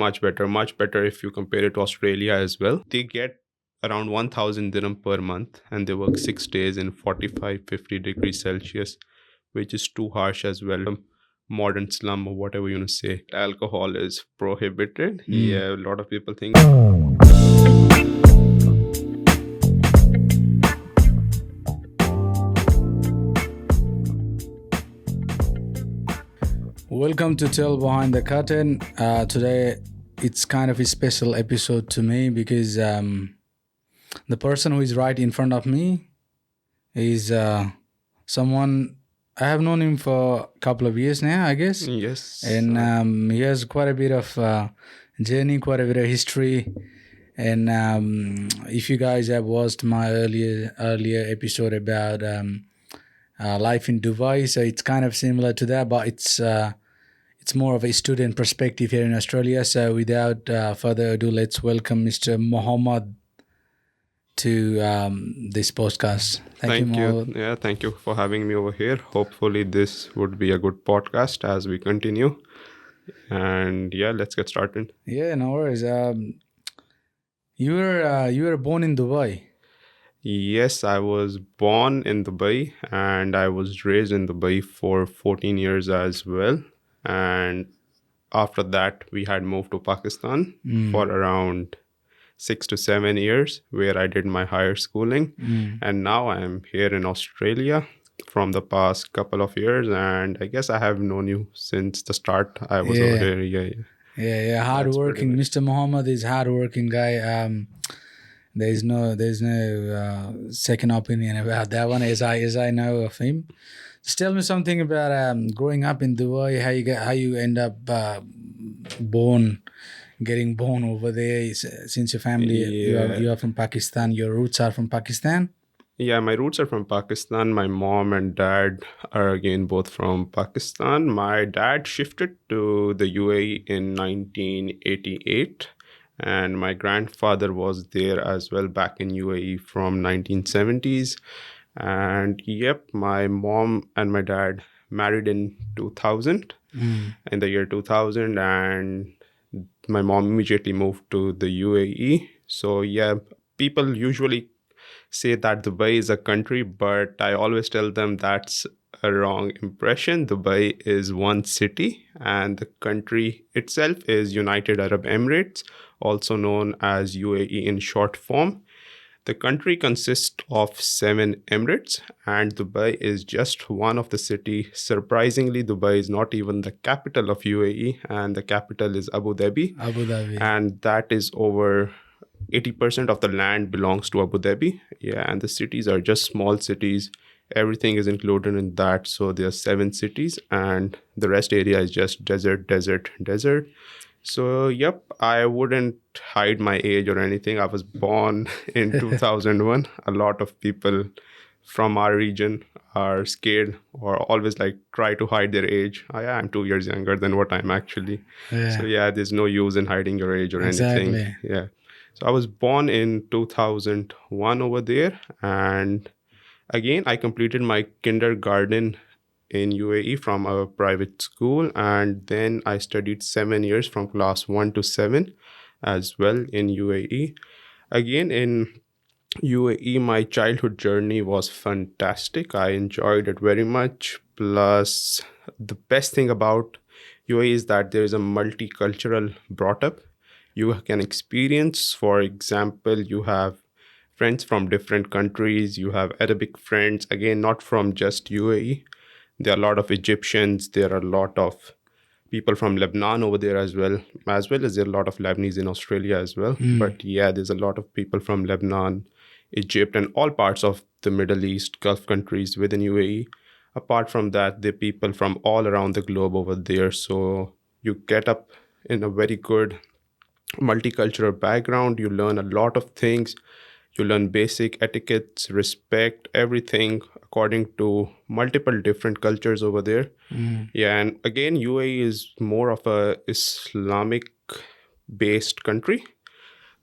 Much better if you compare it to Australia as well. They get around 1000 dirham per month and they work 6 days in 45, 50 degrees Celsius, which is too harsh as well. Modern slum or whatever you want to say. Alcohol is prohibited. Yeah, a lot of people think. Welcome to Tell Behind the Curtain. Today, it's kind of a special episode to me because the person who is right in front of me is someone I have known him for a couple of years now, I guess. Yes. And he has quite a bit of journey, quite a bit of history. And if you guys have watched my earlier episode about life in Dubai, so it's kind of similar to that, but it's more of a student perspective here in Australia. So without further ado, let's welcome Mr. Mohammed to this podcast. Thank you, Mohammed. Yeah, thank you for having me over here. Hopefully, this would be a good podcast as we continue. And yeah, let's get started. Yeah, no worries. You were born in Dubai. Yes, I was born in Dubai and I was raised in Dubai for 14 years as well. And after that, we had moved to Pakistan for around 6 to 7 years, where I did my higher schooling. And now I'm here in Australia from the past couple of years. And I guess I have known you since the start. I was over there. Yeah. Hardworking. Mr. Mohammed is hardworking guy. There's no second opinion about that one, as I know of him. Just tell me something about growing up in Dubai. How you end up getting born over there. Since your family you are from Pakistan. Your roots are from Pakistan. Yeah, my roots are from Pakistan. My mom and dad are again both from Pakistan. My dad shifted to the UAE in 1988. And my grandfather was there as well back in UAE from 1970s. And yep, my mom and my dad married in 2000, in the year 2000. And my mom immediately moved to the UAE. So yeah, people usually say that Dubai is a country, but I always tell them that's a wrong impression. Dubai is one city and the country itself is United Arab Emirates, also known as UAE in short form. The country consists of 7 emirates and Dubai is just one of the city. Surprisingly, Dubai is not even the capital of UAE and the capital is Abu Dhabi. And that is over 80% of the land belongs to Abu Dhabi. Yeah, and the cities are just small cities. Everything is included in that. So there are 7 cities and the rest area is just desert. So, yep, I wouldn't hide my age or anything. I was born in 2001. A lot of people from our region are scared or always try to hide their age. I'm 2 years younger than what I'm actually. So, yeah, there's no use in hiding your age or anything. Yeah. So I was born in 2001 over there. And again, I completed my kindergarten in UAE from a private school. And then I studied 7 years from class 1 to 7 as well in UAE. Again, in UAE, my childhood journey was fantastic. I enjoyed it very much. Plus, the best thing about UAE is that there is a multicultural brought up. You can experience, for example, you have friends from different countries. You have Arabic friends, again, not from just UAE. There are a lot of Egyptians. There are a lot of people from Lebanon over there as well as there are a lot of Lebanese in Australia as well. But yeah, there's a lot of people from Lebanon, Egypt, and all parts of the Middle East, Gulf countries within UAE. Apart from that, there are people from all around the globe over there. So you get up in a very good multicultural background. You learn a lot of things. You learn basic etiquettes, respect, everything according to multiple different cultures over there. Yeah, and again, UAE is more of a Islamic based country.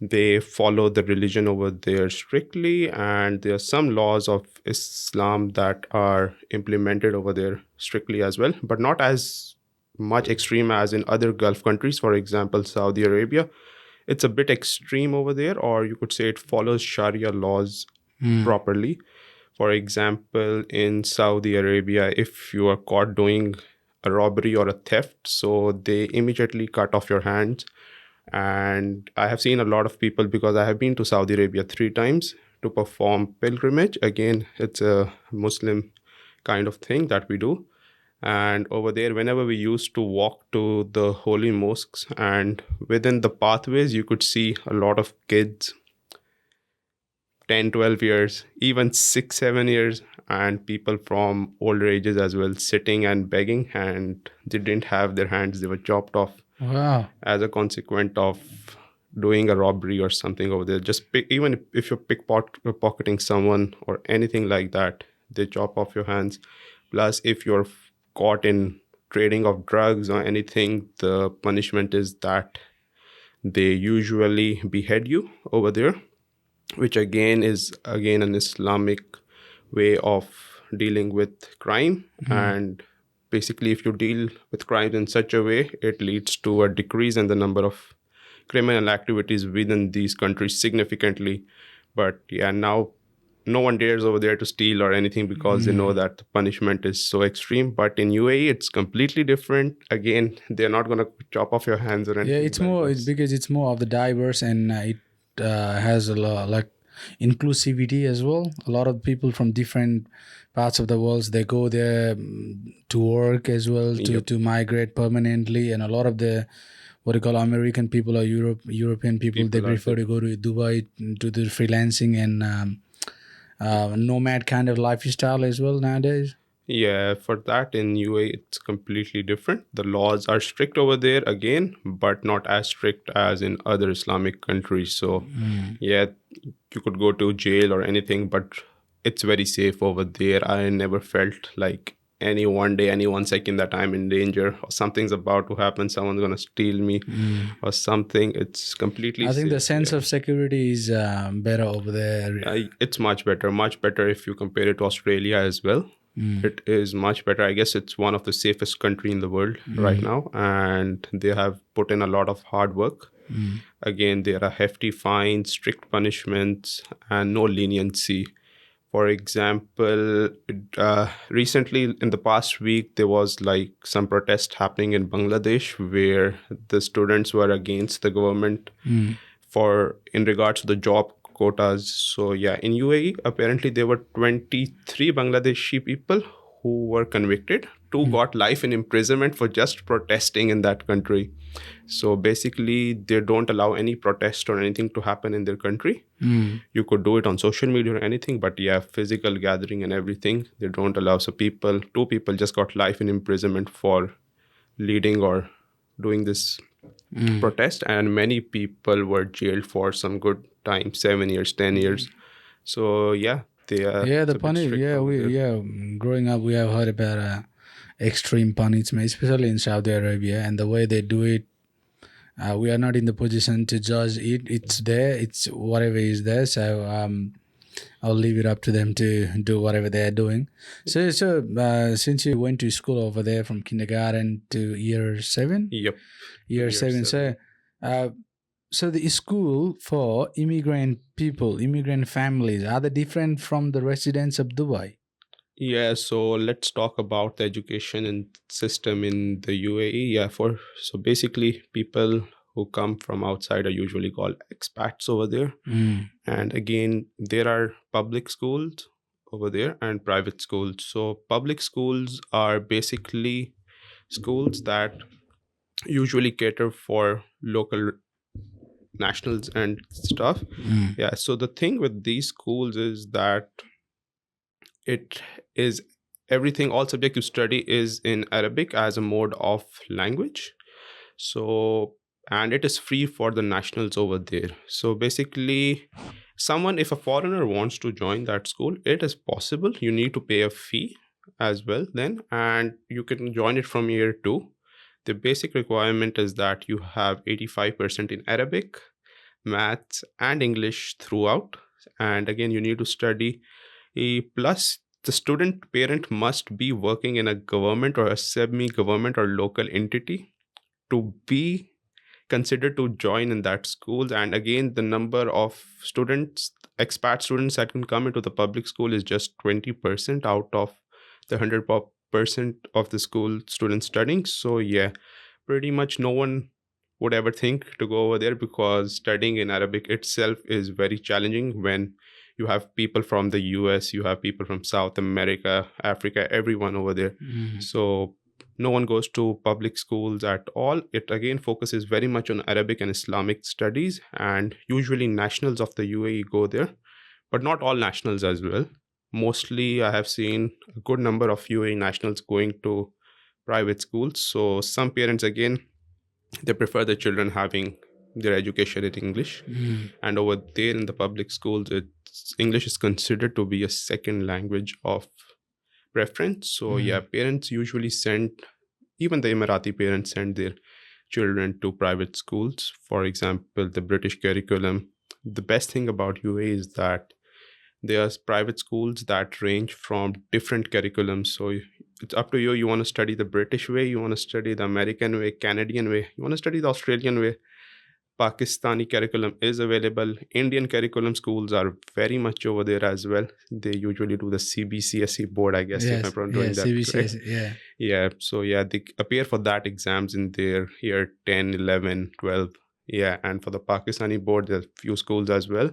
They follow the religion over there strictly, and there are some laws of Islam that are implemented over there strictly as well, but not as much extreme as in other Gulf countries, for example, Saudi Arabia. It's a bit extreme over there, or you could say it follows Sharia laws Mm. properly. For example, in Saudi Arabia, if you are caught doing a robbery or a theft, so they immediately cut off your hands. And I have seen a lot of people, because I have been to Saudi Arabia 3 times to perform pilgrimage. Again, it's a Muslim kind of thing that we do. And over there, whenever we used to walk to the holy mosques, and within the pathways, you could see a lot of kids, 10, 12 years, even 6, 7 years, and people from older ages as well, sitting and begging, and they didn't have their hands, they were chopped off Wow. as a consequence of doing a robbery or something over there. Just even if you're pocketing someone or anything like that, they chop off your hands. Plus, if you're caught in trading of drugs or anything, the punishment is that they usually behead you over there, which again is again an Islamic way of dealing with crime. Mm. And basically, if you deal with crimes in such a way, it leads to a decrease in the number of criminal activities within these countries significantly. But yeah, now no one dares over there to steal or anything, because they know Mm. that the punishment is so extreme. But in UAE, it's completely different. Again, they're not going to chop off your hands or Yeah, anything it's like more that. because it's more of the diverse, and it has a lot like inclusivity as well. A lot of people from different parts of the world, they go there to work as well, to Yep, to migrate permanently, and a lot of the what do you call American people or European people, they people are prefer there. to go to Dubai to do freelancing and nomad kind of lifestyle as well nowadays. Yeah, for that in UAE, it's completely different. The laws are strict over there again, but not as strict as in other Islamic countries. So, Mm. yeah, you could go to jail or anything, but it's very safe over there. I never felt like any one day, any 1 second that I'm in danger or something's about to happen, someone's gonna steal me Mm. or something. It's completely I think the safe. sense Yeah. of security is better over there. It's much better if you compare it to Australia as well. Mm. It is much better. I guess it's one of the safest country in the world right Mm. now, and they have put in a lot of hard work. Mm. Again, there are hefty fines, strict punishments, and no leniency. For example, recently in the past week, there was like some protest happening in Bangladesh where the students were against the government Mm. for in regards to the job quotas. So yeah, in UAE, apparently there were 23 Bangladeshi people who were convicted. Two Mm. got life in imprisonment for just protesting in that country. So basically, they don't allow any protest or anything to happen in their country. Mm. You could do it on social media or anything, but yeah, physical gathering and everything, they don't allow. So two people just got life in imprisonment for leading or doing this Mm. protest, and many people were jailed for some good time, 7 years, 10 years. So yeah, Yeah, it's the a bit punishment. strict Yeah, over we there. growing up, we have heard about extreme punishment, especially in Saudi Arabia, and the way they do it. We are not in the position to judge it. It's there. It's whatever is there. So I'll leave it up to them to do whatever they are doing. So since you went to school over there from kindergarten to year seven, Yep, to year year seven. seven. Uh, so the school for immigrant people, immigrant families, are they different from the residents of Dubai? Yeah, so let's talk about the education and system in the UAE. Yeah, for so basically people who come from outside are usually called expats over there. Mm. And again, there are public schools over there and private schools. So public schools are basically schools that usually cater for local nationals and stuff. Mm. Yeah, so the thing with these schools is that it is everything, all subject you study is in Arabic as a mode of language. So, and it is free for the nationals over there. So basically, someone, if a foreigner wants to join that school, it is possible. You need to pay a fee as well then, and you can join it from year two. The basic requirement is that you have 85% in Arabic, maths, and English throughout. And again, you need to study plus the student parent must be working in a government or a semi-government or local entity to be considered to join in that schools. And again, the number of students, expat students that can come into the public school is just 20% out of the 100% of the school students studying. So yeah, pretty much no one would ever think to go over there, because studying in Arabic itself is very challenging when you have people from the US, you have people from South America, Africa, everyone over there. So no one goes to public schools at all. It again focuses very much on Arabic and Islamic studies, and usually nationals of the UAE go there, but not all nationals as well. Mostly, I have seen a good number of UAE nationals going to private schools. So some parents, again, they prefer the children having their education in English. And over there in the public schools, English is considered to be a second language of preference. So yeah, parents usually send, even the Emirati parents send their children to private schools. For example, the British curriculum. The best thing about UAE is that there's private schools that range from different curriculums. So it's up to you. You want to study the British way, you want to study the American way, Canadian way, you want to study the Australian way. Pakistani curriculum is available. Indian curriculum schools are very much over there as well. They usually do the CBCSE board, I guess, if Yes, I'm yeah, doing that correct. CBCS, yeah. Yeah, so yeah, they appear for that exams in their year 10, 11, 12. Yeah, and for the Pakistani board, there's few schools as well.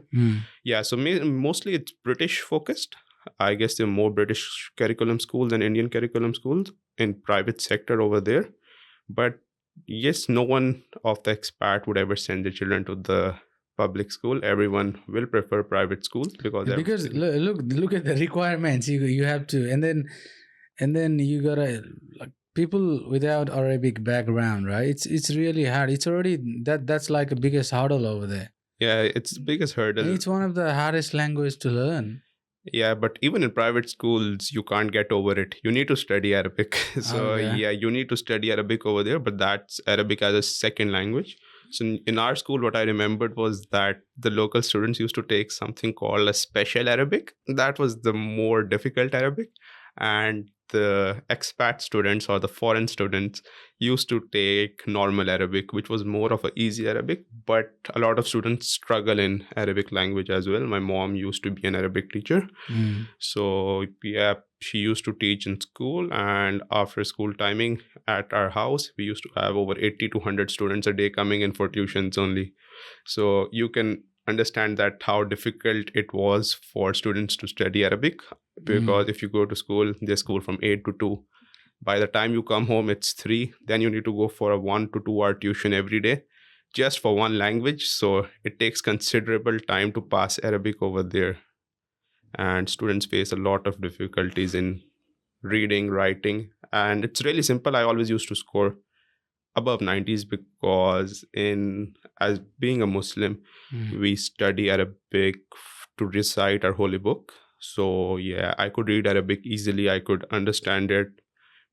Yeah, so mostly it's British focused. I guess there are more British curriculum schools than Indian curriculum schools in private sector over there. But yes, no one of the expat would ever send their children to the public school. Everyone will prefer private schools because Because look at the requirements you have to, and then you gotta, like, people without Arabic background, right? It's really hard. It's already that's like the biggest hurdle over there. yeah, it's the biggest And hurdle. it's one of the hardest language to learn. Yeah, but even in private schools, you can't get over it. You need to study Arabic. So, Okay. yeah, you need to study Arabic over there, but that's Arabic as a second language. So, in our school, what I remembered was that the local students used to take something called a special Arabic. That was the more difficult Arabic. And the expat students or the foreign students used to take normal Arabic, which was more of a easy Arabic. But a lot of students struggle in Arabic language as well. My mom used to be an Arabic teacher. So yeah, she used to teach in school, and after school timing at our house, we used to have over 80 to 100 students a day coming in for tuitions only. So you can understand that how difficult it was for students to study Arabic, because if you go to school, they school from 8 to 2. By the time you come home, it's 3. Then you need to go for a 1 to 2 hour tuition every day just for one language. So it takes considerable time to pass Arabic over there. And students face a lot of difficulties in reading, writing. And it's really simple. I always used to score above 90s because in as being a Muslim, we study Arabic to recite our holy book. So yeah, I could read Arabic easily. I could understand it.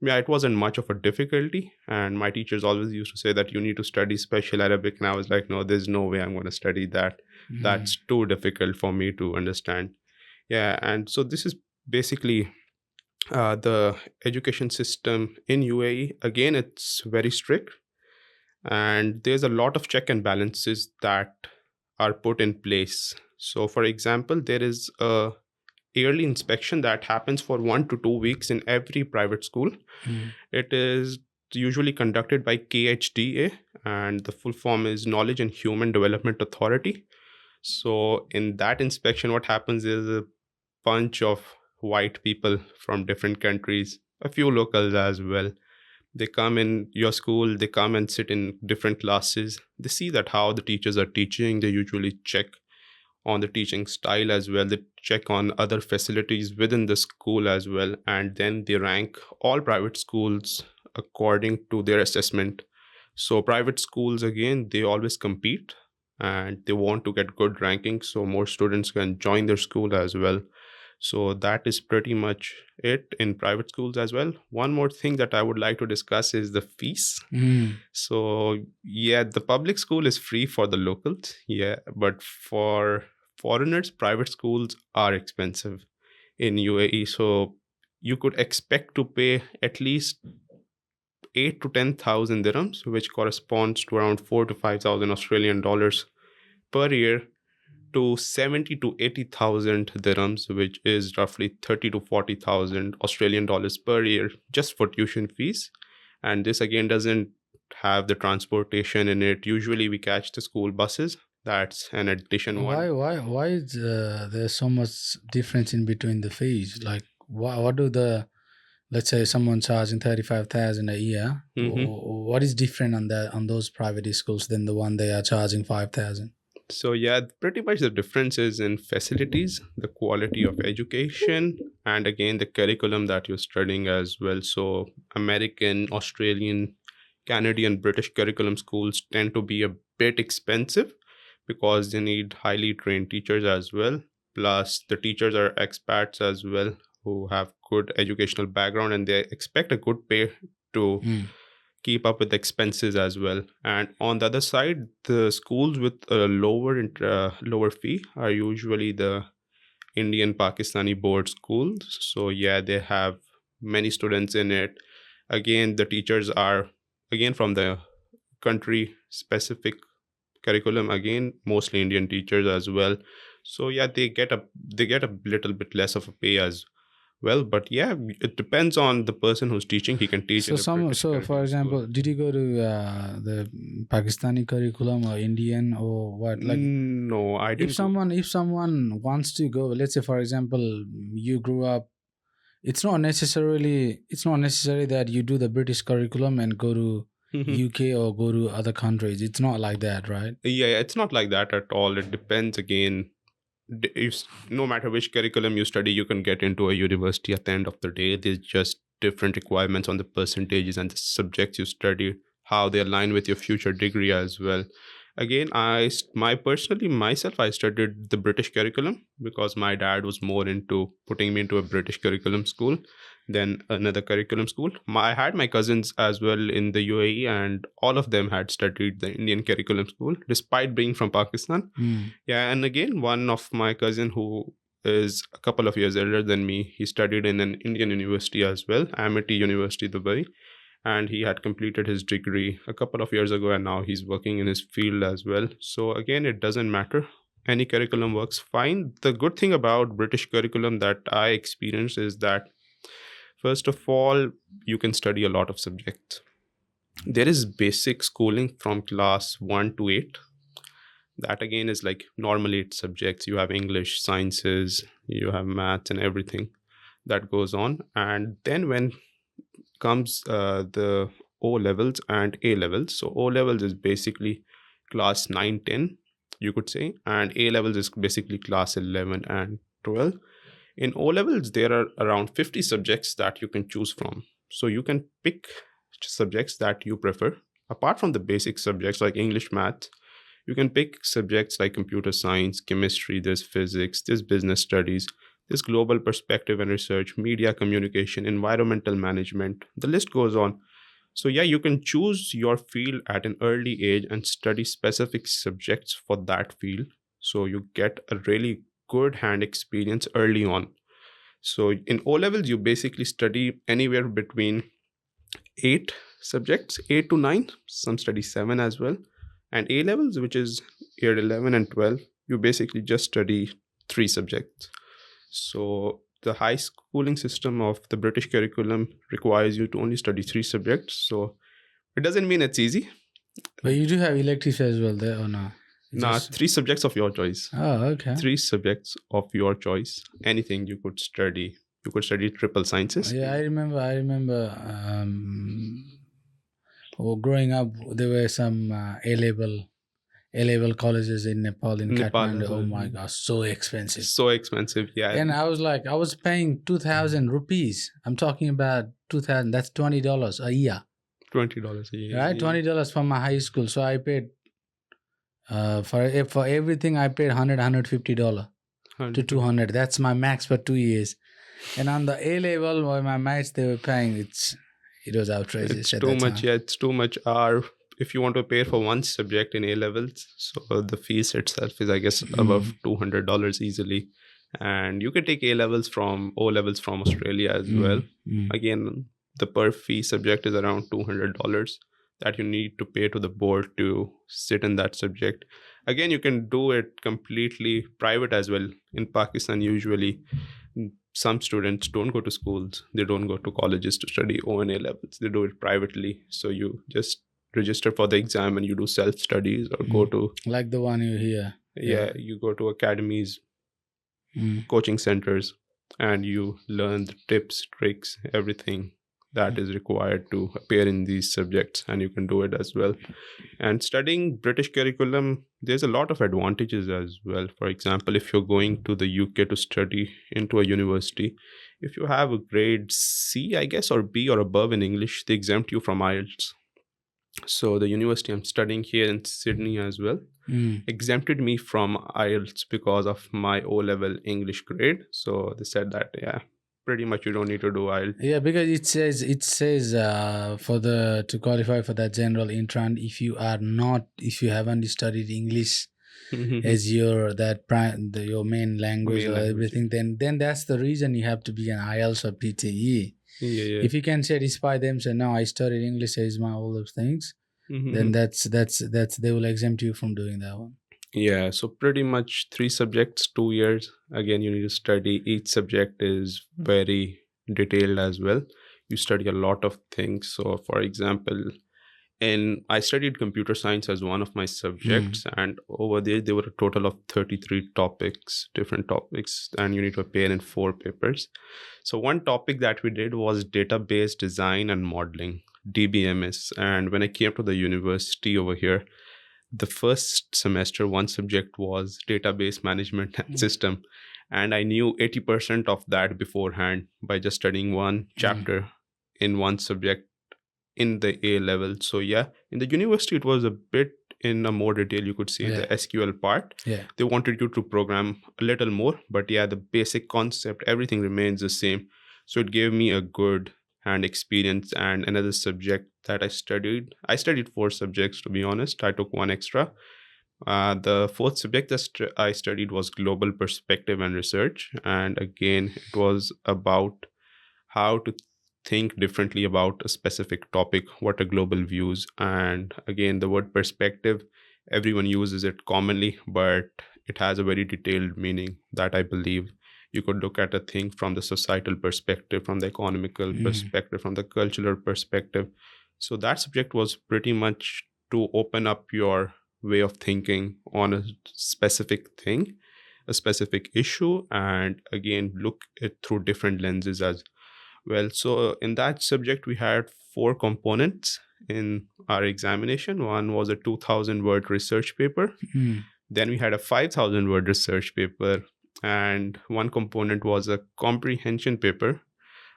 Yeah, it wasn't much of a difficulty. And my teachers always used to say that you need to study special Arabic. And I was like, no, there's no way I'm going to study that. That's too difficult for me to understand. Yeah, and so this is basically the education system in UAE. Again, it's very strict, and there's a lot of check and balances that are put in place. So, for example, there is a yearly inspection that happens for 1 to 2 weeks in every private school. It is usually conducted by KHDA, and the full form is Knowledge and Human Development Authority. So, in that inspection, what happens is a bunch of white people from different countries, a few locals as well. They come in your school, they come and sit in different classes. They see that how the teachers are teaching. They usually check on the teaching style as well. They check on other facilities within the school as well. And then they rank all private schools according to their assessment. So private schools, again, they always compete and they want to get good rankings so more students can join their school as well. So that is pretty much it in private schools as well. One more thing that I would like to discuss is the fees. So yeah, the public school is free for the locals. Yeah, but for foreigners, private schools are expensive. in UAE. So you could expect to pay at least 8 to 10,000 dirhams, which corresponds to around 4 to 5,000 Australian dollars per year, to 70 to 80,000 dirhams, which is roughly 30 to 40,000 Australian dollars per year just for tuition fees. And this again doesn't have the transportation in it. Usually we catch the school buses. That's an addition one. Why is there's so much difference in between the fees? Like, what do the, let's say someone charging 35,000 a year, Mhm. what is different on that, on those private schools than the one they are charging 5,000? So yeah, pretty much the difference is in facilities, the quality of education, and again the curriculum that you're studying as well. So American, Australian, Canadian, British curriculum schools tend to be a bit expensive because they need highly trained teachers as well. Plus the teachers are expats as well who have good educational background, and they expect a good pay to Mm. keep up with expenses as well. And on the other side, the schools with a lower fee are usually the Indian Pakistani board schools. So yeah, they have many students in it. Again, the teachers are again from the country specific curriculum, again mostly Indian teachers as well. So yeah, they get a little bit less of a pay as well. But yeah, it depends on the person who's teaching. He can teach So in a British so for curriculum school. example, did you go to the Pakistani curriculum or Indian or what? Like, No, I if didn't go. someone wants to go, let's say for example, you grew up, it's not necessary that you do the British curriculum and go to UK or go to other countries. It's not like that, right? Yeah, it's not like that at all. It depends again. If no matter which curriculum you study, you can get into a university at the end of the day. There's just different requirements on the percentages and the subjects you study, how they align with your future degree as well. Again, my personally myself, I studied the British curriculum because my dad was more into putting me into a British curriculum school than another curriculum school. I had my cousins as well in the UAE, and all of them had studied the Indian curriculum school, despite being from Pakistan. Mm. Yeah, and again, one of my cousin who is a couple of years older than me, he studied in an Indian university as well, Amity University, Dubai, and he had completed his degree a couple of years ago, and now he's working in his field as well. So again, it doesn't matter. Any curriculum works fine. The good thing about British curriculum that I experienced is that first of all, you can study a lot of subjects. There is basic schooling from class 1 to 8. That again is like normal 8 subjects. You have English, sciences, you have maths, and everything that goes on. And then when comes the O levels and A levels. So O levels is basically class 9, 10, you could say, and A levels is basically class 11 and 12. In O levels, there are around 50 subjects that you can choose from. So you can pick subjects that you prefer. Apart from the basic subjects like English, math, you can pick subjects like computer science, chemistry, there's physics, there's business studies, there's global perspective and research, media communication, environmental management. The list goes on. So, yeah, you can choose your field at an early age and study specific subjects for that field. So, you get a really good hand experience early on. So, in O levels, you basically study anywhere between 8 subjects, 8 to 9, some study 7 as well. And A levels, which is year 11 and 12, you basically just study 3 subjects. So the high schooling system of the British curriculum requires you to only study 3 subjects. So it doesn't mean it's easy. But you do have electives as well there, or no? Nah, 3 subjects of your choice. Oh, okay. 3 subjects of your choice. Anything you could study. You could study triple sciences. Yeah, I remember. Well, growing up, there were some A level colleges in Nepal, in Nepal Kathmandu. as Oh well. my gosh, so expensive. So expensive, yeah. And I was like, I was paying 2,000 rupees. I'm talking about 2,000. That's $20 a year, $20 a year. right? Yeah. $20 from my high school. So I paid for everything. I paid $150 to 200. That's my max for 2 years. And on the A level, where my mates they were paying, it was outrageous. It's at too that much. time. Yeah, it's too much. If you want to pay for one subject in A levels, so the fees itself is, I guess, above $200 easily. And you can take A levels from O levels from Australia as well. Mm, mm. Again, the per fee subject is around $200 that you need to pay to the board to sit in that subject. Again, you can do it completely private as well. In Pakistan, usually some students don't go to schools, they don't go to colleges to study O and A levels, they do it privately. So you just register for the exam and you do self studies or go Mm. to, Like the one you hear. yeah, you go to academies, Mm. coaching centers, and you learn the tips, tricks, everything that is required to appear in these subjects, and you can do it as well. And studying British curriculum, there's a lot of advantages as well. For example, if you're going to the UK to study into a university, if you have a grade C, I guess, or B or above in English, they exempt you from IELTS. So the university I'm studying here in Sydney as well Mm. exempted me from IELTS because of my O level English grade. So they said that, yeah, pretty much you don't need to do IELTS. Yeah, because it says for the to qualify for that general entrant, if you haven't studied English as your main language Main or language. everything, then that's the reason you have to be an IELTS or PTE. Yeah, yeah. If you can satisfy them, say no, I studied English as my all those things, then Mhm. that's they will exempt you from doing that one. Yeah, so pretty much 3 subjects, 2 years. Again, you need to study. Each subject is very detailed as well. You study a lot of things. So, for example, and I studied computer science as one of my Mm. subjects, and over there were a total of 33 topics, different topics, and you need to appear in 4 papers. So one topic that we did was database design and modeling, DBMS. And when I came to the university over here, the first semester one subject was database management and Mm. system, and I knew 80% of that beforehand by just studying one Mm. chapter in one subject in the A level. So yeah, in the university it was a bit in a more detail. You could see the Yeah, SQL part. yeah. They wanted you to program a little more, but yeah, the basic concept, everything remains the same. So it gave me a good hand experience. And another subject that I studied 4 subjects to be honest. I took one extra. The fourth subject that I studied was global perspective and research, and again it was about how to think differently about a specific topic, what are global views. And again, the word perspective, everyone uses it commonly, but it has a very detailed meaning that I believe you could look at a thing from the societal perspective, from the economical Mm. perspective, from the cultural perspective. So that subject was pretty much to open up your way of thinking on a specific thing, a specific issue, and again look it through different lenses as well. So in that subject, we had 4 components in our examination. One was a 2,000 word research paper. Mm. Then we had a 5,000 word research paper. And one component was a comprehension paper.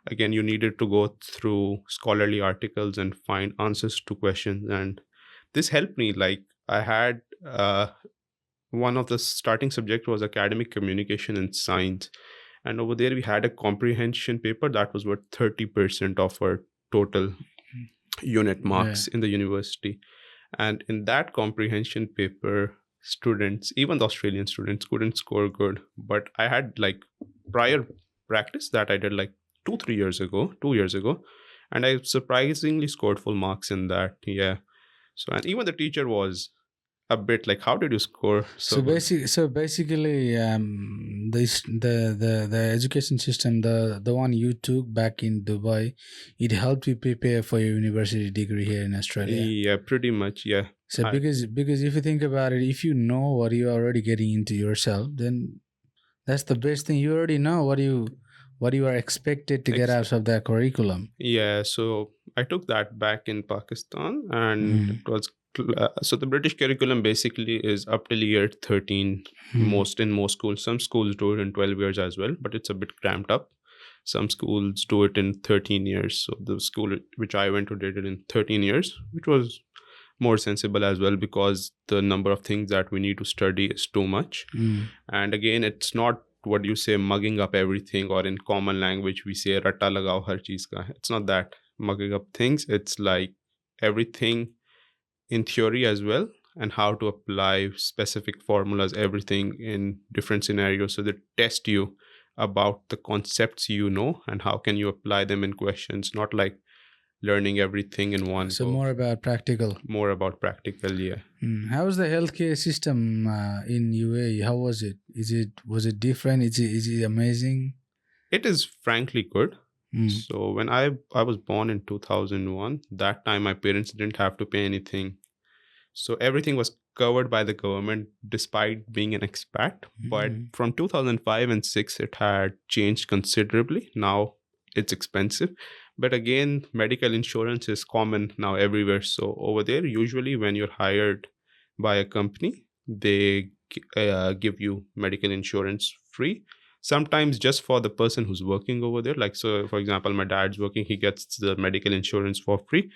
Again, you needed to go through scholarly articles and find answers to questions. And this helped me. Like, I had one of the starting subject was academic communication and science, and over there we had a comprehension paper that was worth 30% of our total unit Yeah. marks in the university. And in that comprehension paper, students, even the Australian students, couldn't score good. But I had like prior practice that I did like 2 years ago, and I surprisingly scored full marks in that. Yeah. So, and even the teacher was a bit like, how did you score so good? So basically, the education system, the one you took back in Dubai, it helped you prepare for your university degree here in Australia. Yeah, pretty much. Yeah. So I, because if you think about it, if you know what you are already getting into yourself, then that's the best thing. You already know what you are expected to get ex- out of that curriculum. Yeah, so I took that back in Pakistan, and it Mm. was so the British curriculum basically is up till year 13, Mm. most schools. Some schools do it in 12 years as well, but it's a bit cramped up. Some schools do it in 13 years. So the school which I went to did it in 13 years, which was more sensible as well because the number of things that we need to study is too much. Mm. And again, it's not what you say mugging up everything, or in common language we say ratta lagao har cheez ka. It's not that mugging up things. It's like everything in theory as well, and how to apply specific formulas, everything in different scenarios. So they test you about the concepts and how can you apply them in questions, not like learning everything in one So go. more about practical. More about practical, yeah. How was the healthcare system in UAE? How was it? Was it different? Is it amazing? It is frankly good. Mm. So when I was born in 2001, that time my parents didn't have to pay anything. So everything was covered by the government despite being an expat. But Mm. from 2005 and 6, it had changed considerably. Now it's expensive. But again, medical insurance is common now everywhere. So over there, usually when you're hired by a company, they give you medical insurance free. Sometimes just for the person who's working over there. Like, so for example, my dad's working, he gets the medical insurance for free,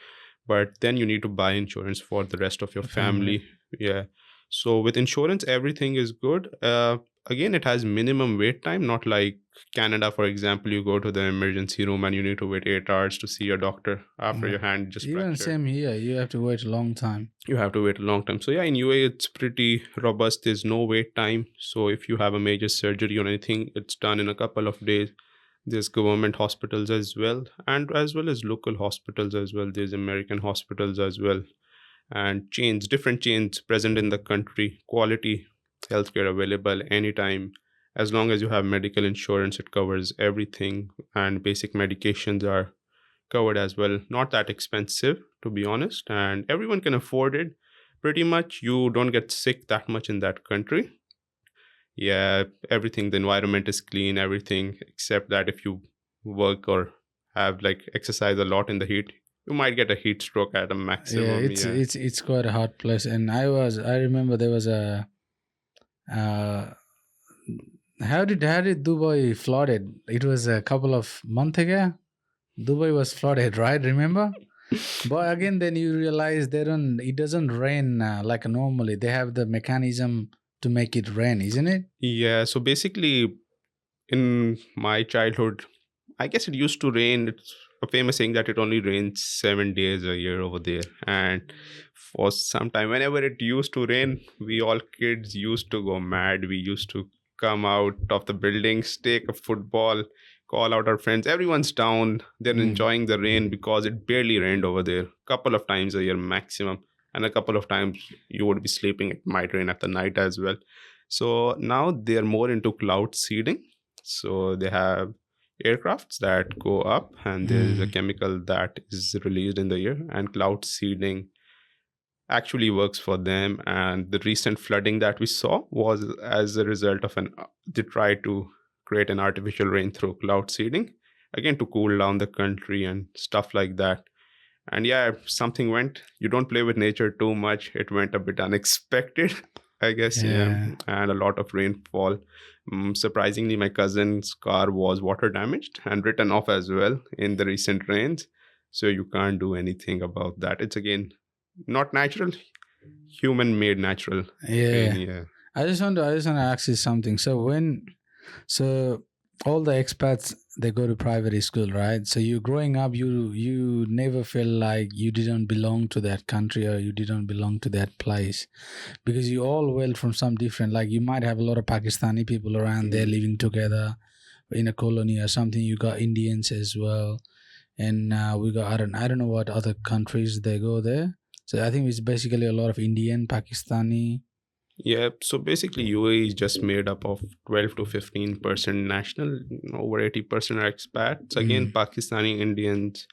but then you need to buy insurance for the rest of your The family. family. Yeah. So with insurance, everything is good. Again, it has minimum wait time, not like Canada, for example. You go to the emergency room and you need to wait 8 hours to see a doctor after your hand just Even fractured. same here. You have to wait a long time. You have to wait a long time. So yeah, in UAE, it's pretty robust. There's no wait time. So if you have a major surgery or anything, it's done in a couple of days. There's government hospitals as well, and as well as local hospitals as well. There's American hospitals as well, and different chains present in the country. Quality healthcare available anytime. As long as you have medical insurance, it covers everything, and basic medications are covered as well. Not that expensive, to be honest, and everyone can afford it. Pretty much, you don't get sick that much in that country. Yeah, everything, the environment is clean, everything, except that if you work or have like exercise a lot in the heat, you might get a heat stroke at a Yeah, maximum. it's Yeah. it's it's quite a hot place, and I remember there was a uh, how did Dubai flooded? It was a couple of months ago. Dubai was flooded, right? Remember? But again, then you realize it doesn't rain like normally. They have the mechanism to make it rain, isn't it? Yeah, so basically, in my childhood, I guess it used to rain. It's a famous saying that it only rains 7 days a year over there. And for some time, whenever it used to rain, we all kids used to go mad. We used to come out of the buildings, take a football, call out our friends. Everyone's down. They're enjoying the rain because it barely rained over there. Couple of times a year maximum. And a couple of times you would be sleeping. It might rain at the night as well. So now they're more into cloud seeding. So they have aircrafts that go up, and there's a chemical that is released in the air, and cloud seeding actually works for them. And the recent flooding that we saw was as a result of they tried to create an artificial rain through cloud seeding, again to cool down the country and stuff like that. And yeah, something went, you don't play with nature too much, it went a bit unexpected. I guess, yeah. Yeah. And a lot of rainfall. Surprisingly, my cousin's car was water damaged and written off as well in the recent rains. So you can't do anything about that. It's again not natural, human made natural. Yeah. Yeah. I just want to ask you something. So all the expats, they go to private school, right? So you growing up, you never felt like you didn't belong to that country or you didn't belong to that place, because you all well from some different. Like you might have a lot of Pakistani people around there living together in a colony or something. You got Indians as well, and we got I don't know what other countries they go there. So I think it's basically a lot of Indian, Pakistani. Yeah, so basically UAE is just made up of 12 to 15% national, over 80% are expats. Again, Pakistani, Indians,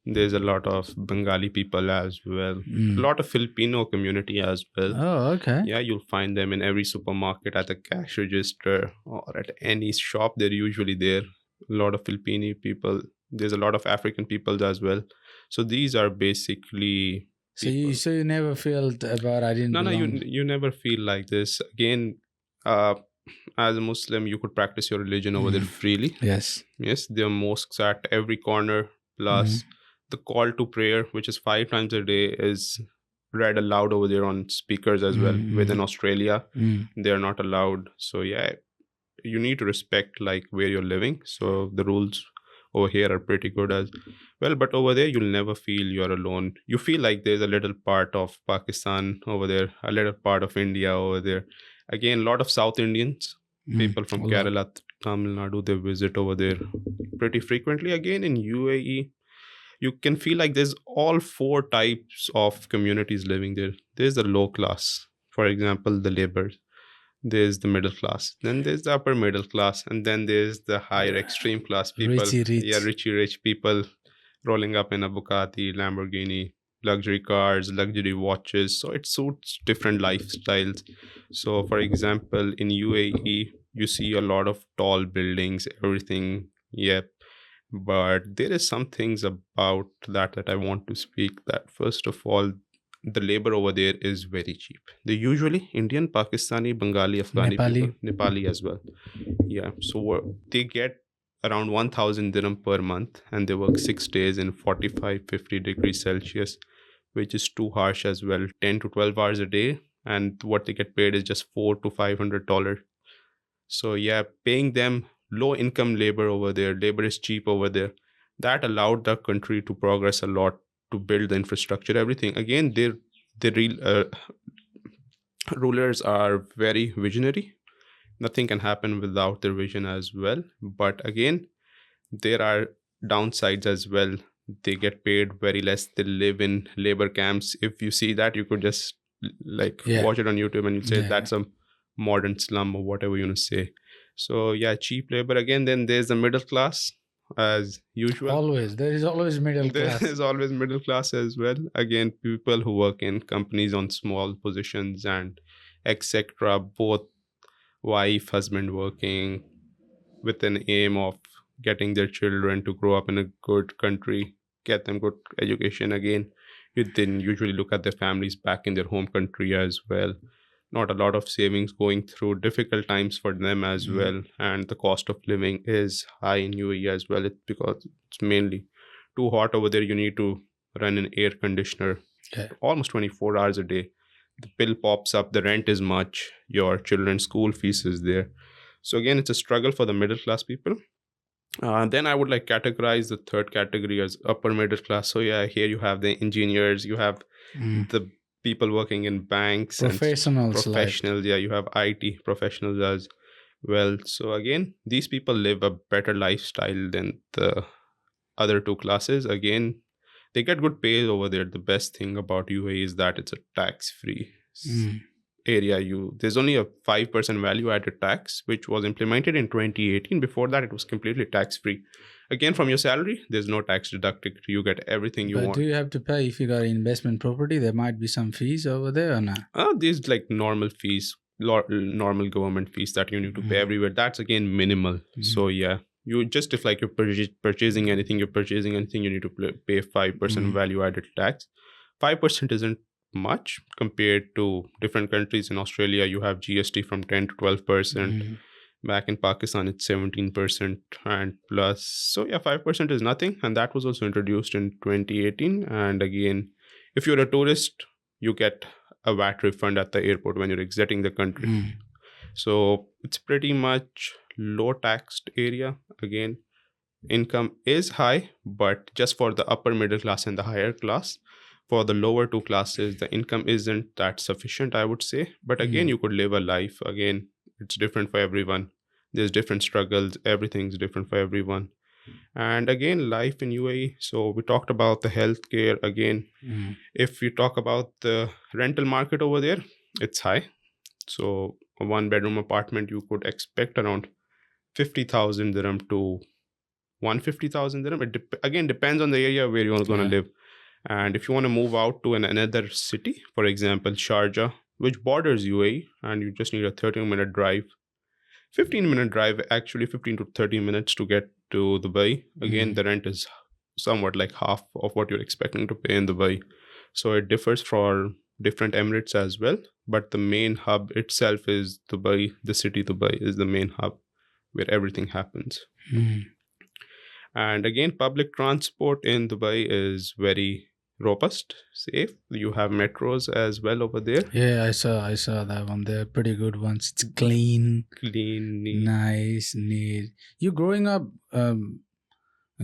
there's a lot of Bengali people as well, a lot of Filipino community as well. Oh, okay. Yeah, you'll find them in every supermarket, at the cash register, or at any shop. They're usually there. A lot of Filipino people. There's a lot of African people as well. So these are basically So you never felt about I didn't no, belong. you never feel like this. Again, uh, as a Muslim, you could practice your religion over there freely. Yes. Yes, there are mosques at every corner. Plus, the call to prayer, which is 5 times a day, is read aloud over there on speakers as well. Within Australia, they are not allowed. So yeah, you need to respect like where you're living. So the rules over here are pretty good as well. But over there, you'll never feel you're alone. You feel like there's a little part of Pakistan over there, a little part of India over there. Again, a lot of South Indians, people from A lot. Kerala, Tamil Nadu, they visit over there pretty frequently. Again, in UAE, you can feel like there's all four types of communities living there. There's the low class, for example, the laborers. There's the middle class, then there's the upper middle class, and then there's the higher extreme class people. Richie Yeah, rich. richy rich people rolling up in a Bugatti, Lamborghini, luxury cars, luxury watches. So it suits different lifestyles. So, for example, in UAE, you see a lot of tall buildings, everything. Yep. But there is some things about that I want to speak. That first of all, the labor over there is very cheap. They usually Indian, Pakistani, Bengali, Afghani Nepali. people, Nepali as well. Yeah, so they get around 1000 dirham per month, and they work 6 days in 45 50 degrees Celsius, which is too harsh as well. 10 to 12 hours a day, and what they get paid is just 4 to $500. So yeah, paying them low income labor over there, labor is cheap over there. That allowed the country to progress a lot, to build the infrastructure, everything. Again, the real rulers are very visionary. Nothing can happen without their vision as well. But again, there are downsides as well. They get paid very less. They live in labor camps. If you see that, you could just like Yeah. watch it on YouTube and you say Yeah. that's a modern slum or whatever you want to say. So yeah, cheap labor. Again, then there's the middle class as usual. Always. There is always middle There class. is always middle class as well. Again, people who work in companies on small positions and etc. Both wife, husband working with an aim of getting their children to grow up in a good country, get them good education. Again, you then usually look at their families back in their home country as well. Not a lot of savings, going through difficult times for them as well. And the cost of living is high in UAE as well. It's because it's mainly too hot over there. You need to run an air conditioner Yeah. almost 24 hours a day. The bill pops up, the rent is much, your children's school fees is there. So again, it's a struggle for the middle class people. Then I would like categorize the third category as upper middle class. So yeah, here you have the engineers, you have the people working in banks Professionals and professionals. Yeah, you have IT professionals as well. So again, these people live a better lifestyle than the other two classes. Again, they get good pay over there. The best thing about UAE is that it's a tax-free area. There's only a 5% value added tax which was implemented in 2018. Before that, it was completely tax-free. Again, from your salary, there's no tax deducted. You get everything you But want. do you have to pay if you got investment property? There might be some fees over there or not? These like normal fees, normal government fees that you need to pay everywhere. That's again minimal. So yeah, you just, if like you're purchasing anything, you need to pay 5% value added tax. 5% isn't much compared to different countries. In Australia, you have GST from 10 to 12%. Back in Pakistan, it's 17% and plus. So yeah, 5% is nothing, and that was also introduced in 2018. And again, if you're a tourist, you get a VAT refund at the airport when you're exiting the country. So it's pretty much low taxed area. Again, income is high, but just for the upper middle class and the higher class. For the lower two classes, the income isn't that sufficient, I would say. But again, you could live a life. Again, it's different for everyone. There's different struggles. Everything's different for everyone. And again, life in UAE. So we talked about the healthcare. Again, if you talk about the rental market over there, it's high. So a one bedroom apartment, you could expect around 50,000 dirham to 150,000 dirham. It again depends on the area where you're going to live. And if you want to move out to another city, for example, Sharjah, which borders UAE, and you just need a 13-minute drive, 15-minute drive, actually 15 to 30 minutes to get to Dubai. Again, the rent is somewhat like half of what you're expecting to pay in Dubai. So it differs for different emirates as well. But the main hub itself is Dubai. The city Dubai is the main hub where everything happens. And again, public transport in Dubai is very robust, safe. You have metros as well over there. Yeah, I saw that one. They're pretty good ones. It's clean, Clean, neat. nice, neat. You growing up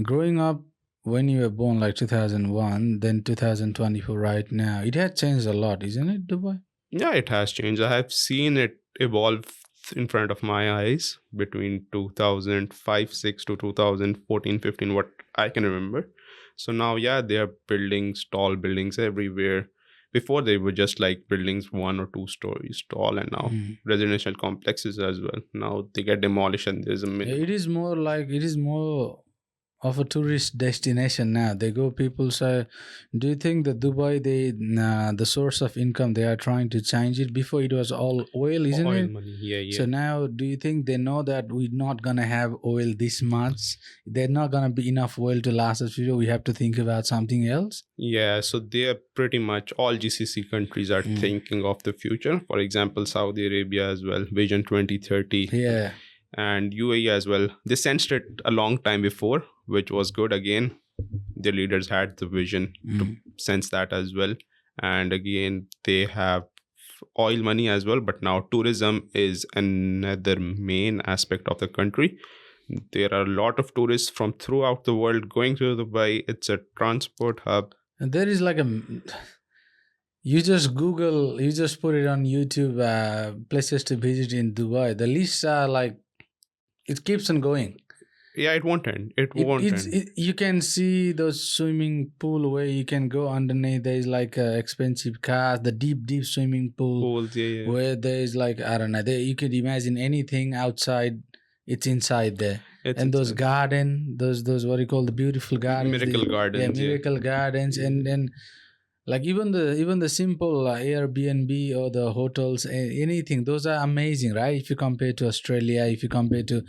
Growing up when you were born, like 2001, then 2024, right now, it had changed a lot, isn't it, Dubai? Yeah, it has changed. I have seen it evolve in front of my eyes between 2005 6 to 2014 15, what I can remember. So now, yeah, there are buildings, tall buildings everywhere. Before they were just like buildings 1 or 2 stories tall, and now Mm. residential complexes as well. Now they get demolished and there's a It is more like, it is more of a tourist destination now. They go, people say, do you think that Dubai, the source of income, they are trying to change it? Before it was all oil, isn't oil it? money. Yeah, So yeah. now, do you think they know that we're not gonna have oil this much? There's not gonna be enough oil to last us. We have to think about something else. Yeah, so they are pretty much all GCC countries are Mm. thinking of the future. For example, Saudi Arabia as well, Vision 2030, Yeah. and UAE as well. They sensed it a long time before, which was good. Again, their leaders had the vision to Mm. sense that as well. And again, they have oil money as well. But now tourism is another main aspect of the country. There are a lot of tourists from throughout the world going to Dubai. It's a transport hub. And there is like a, you just Google, you just put it on YouTube, places to visit in Dubai. The lists are like, it keeps on going. Yeah, it won't end. It It, won't it's end. it, you can see those swimming pool where you can go underneath. There is like expensive cars, the deep swimming pool Pools, yeah, yeah. where there is like, I don't know. There you could imagine anything outside. It's inside there, It's and those inside. garden, those what you call the beautiful gardens, Miracle yeah, Gardens, yeah. miracle gardens, Yeah. and then like even the simple Airbnb or the hotels, anything, those are amazing, right? If you compare to Australia, if you compare to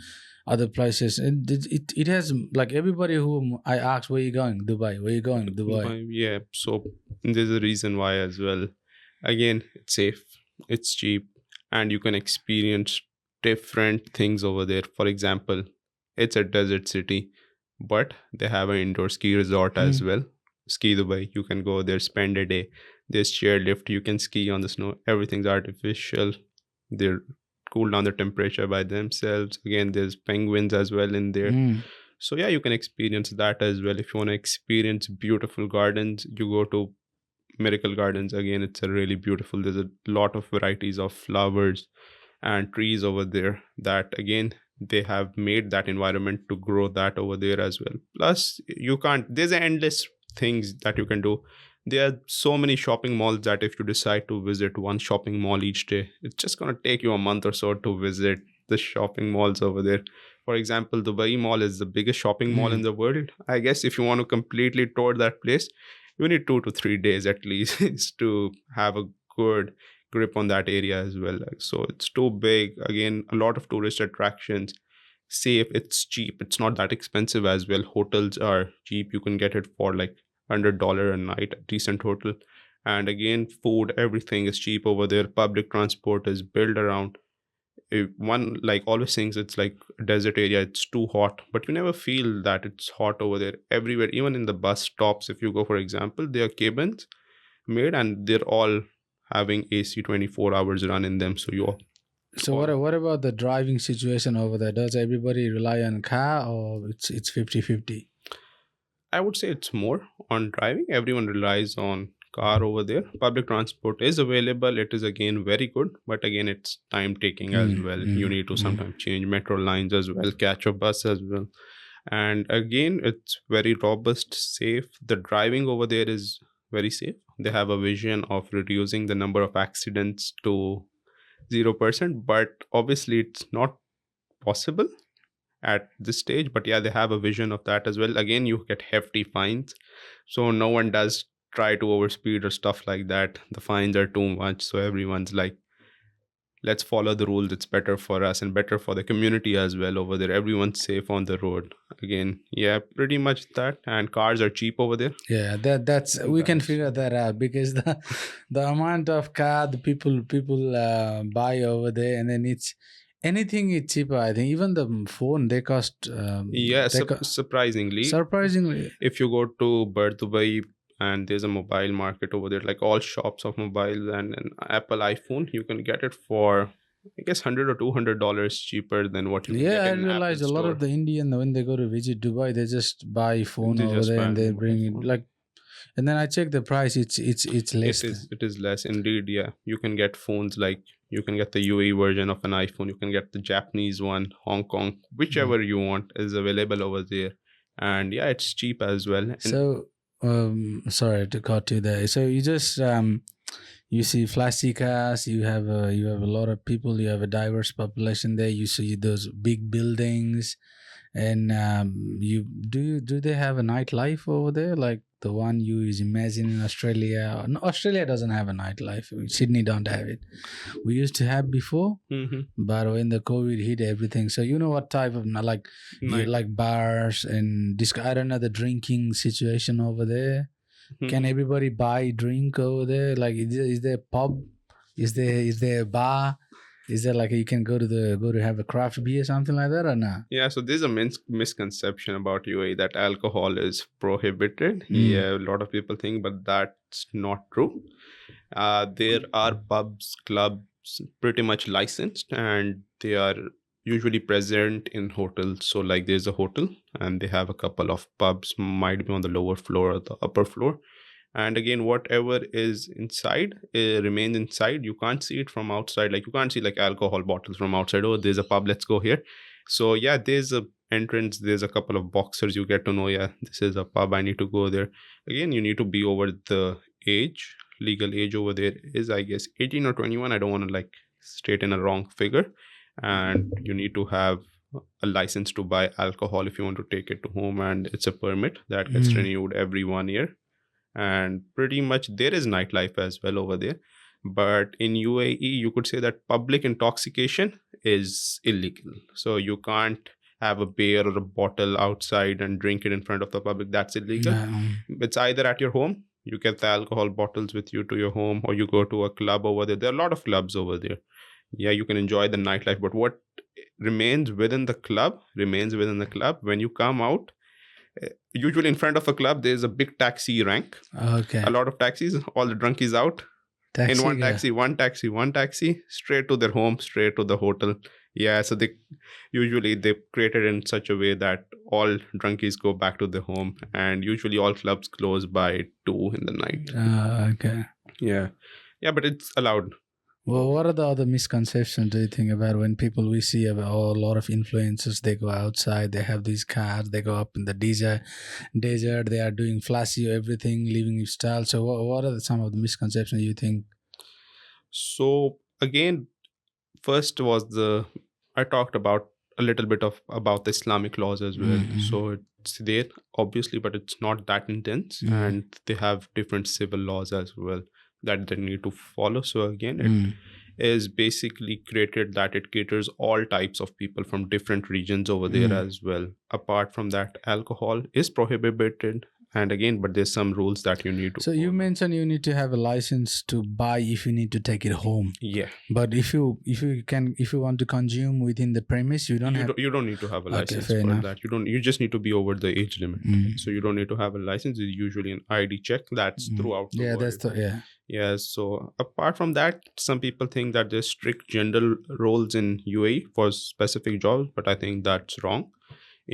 other places, and it has like, everybody whom I ask, where you going? Dubai. Where you going? Dubai. Yeah, so there's a reason why as well. Again, it's safe, it's cheap, and you can experience different things over there. For example, it's a desert city, but they have an indoor ski resort as Mm. well. Ski Dubai, you can go there, spend a day. There's chairlift, you can ski on the snow. Everything's artificial. They're cool down the temperature by themselves. Again, there's penguins as well in there. Mm. So yeah, you can experience that as well. If you want to experience beautiful gardens, you go to Miracle Gardens. Again, it's a really beautiful. There's a lot of varieties of flowers and trees over there that again they have made that environment to grow that over there as well. Plus, you can't. There's endless things that you can do. There are so many shopping malls that if you decide to visit one shopping mall each day, it's just gonna take you a month or so to visit the shopping malls over there. For example, Dubai Mall is the biggest shopping mall in Mm. the world. I guess if you want to completely tour that place, you need 2 to 3 days at least to have a good grip on that area as well. Like, so it's too big. Again, a lot of tourist attractions. Safe, it's cheap. It's not that expensive as well. Hotels are cheap. You can get it for like $100 a night, a decent hotel. And again, food, everything is cheap over there. Public transport is built around one, like always things, it's like a desert area, it's too hot, but you never feel that it's hot over there. Everywhere, even in the bus stops, if you go, for example, there are cabins made and they're all having AC 24 hours run in them. So you So all, what about the driving situation over there? Does everybody rely on car, or it's 50-50? I would say it's more on driving. Everyone relies on car over there. Public transport is available. It is again very good, but again it's time taking as Mm. well. You Mm. need to Mm. sometimes change metro lines as well, catch a bus as well. And again, it's very robust, safe. The driving over there is very safe. They have a vision of reducing the number of accidents to 0%, but obviously it's not possible at this stage. But yeah, they have a vision of that as well. Again, you get hefty fines, so no one does try to overspeed or stuff like that. The fines are too much, so everyone's like, let's follow the rules. It's better for us and better for the community as well over there. Everyone's safe on the road. Again, yeah, pretty much that. And cars are cheap over there. Yeah, that's, we can That's figure that out, because the amount of car the people buy over there, and then it's anything is cheaper. I think even the phone, they cost, yeah, surprisingly, surprisingly. if you go to Dubai and there's a mobile market over there, like all shops of mobiles and an Apple iPhone, you can get it for I guess $100 or $200 cheaper than what you can Yeah, get I in an Apple realized a lot of store. the Indian when they go to visit Dubai, they just buy phone They over just there buy and an they mobile bring it phone. like. And then I check the price. It's less. It is less indeed. Yeah, you can get phones like you can get the UAE version of an iPhone. You can get the Japanese one, Hong Kong, Mm. whichever you want is available over there. And yeah, it's cheap as well. And So sorry to cut you there. So you just you see flashy cars. You have a lot of people. You have a diverse population there. You see those big buildings. And do they have a nightlife over there like the one you is imagine in Australia? No, Australia doesn't have a nightlife. Sydney don't have it. We used to have before, hmm but when the COVID hit everything, so you know what type of like you night. like bars and this. I don't know the drinking situation over there. Can hmm everybody buy drink over there? Like, is there a pub? Is there a bar? Is there like you can go to have a craft beer something like that or not? Yeah, so there's a misconception about UAE that alcohol is prohibited. Mm. Yeah, a lot of people think, but that's not true. There are pubs, clubs, pretty much licensed, and they are usually present in hotels. So, like, there's a hotel, and they have a couple of pubs, might be on the lower floor or the upper floor. And again, whatever is inside remains inside. You can't see it from outside. Like, you can't see like alcohol bottles from outside. Oh, there's a pub. Let's go here. So yeah, there's a entrance. There's a couple of boxers. You get to know. Yeah, this is a pub. I need to go there. Again, you need to be over the age. Legal age over there is, I guess, 18 or 21. I don't want to like state in a wrong figure. And you need to have a license to buy alcohol if you want to take it to home, and it's a permit that gets Mm. renewed every 1 year. And pretty much there is nightlife as well over there. But in UAE, you could say that public intoxication is illegal. So you can't have a beer or a bottle outside and drink it in front of the public. That's illegal. It's either at your home, you get the alcohol bottles with you to your home, or you go to a club over there. There are a lot of clubs over there. Yeah, you can enjoy the nightlife, but what remains within the club remains within the club. When you come out, usually in front of a club, there's a big taxi rank, Okay. a lot of taxis, all the drunkies out in Taxi one guy. taxi, one taxi, straight to their home, straight to the hotel. Yeah, so they created in such a way that all drunkies go back to their home, and usually all clubs close by 2 in the night. Okay. Yeah, yeah, but it's allowed. Well, what are the other misconceptions do you think about when people we see about a lot of influencers? They go outside, they have these cars, they go up in the desert, they are doing flashy everything, living style. So, what are some of the misconceptions you think? So again, first was the I talked about a little bit of about the Islamic laws as well. Mm-hmm. So it's there obviously, but it's not that intense, Mm. and they have different civil laws as well that they need to follow. So again, it Mm. is basically created that it caters all types of people from different regions over there Mm. as well. Apart from that, alcohol is prohibited, and again, but there's some rules that you need to So you follow. mentioned you need to have a license to buy if you need to take it home. Yeah, But if you want to consume within the premise, you don't have. you don't need to have a Okay, license fair for enough. that. You just need to be over the age limit. Mm. So you don't need to have a license. It's usually an ID check that's Mm. throughout the Yeah, world. that's the yeah. Yeah, so apart from that, some people think that there's strict gender roles in UAE for specific jobs, but I think that's wrong.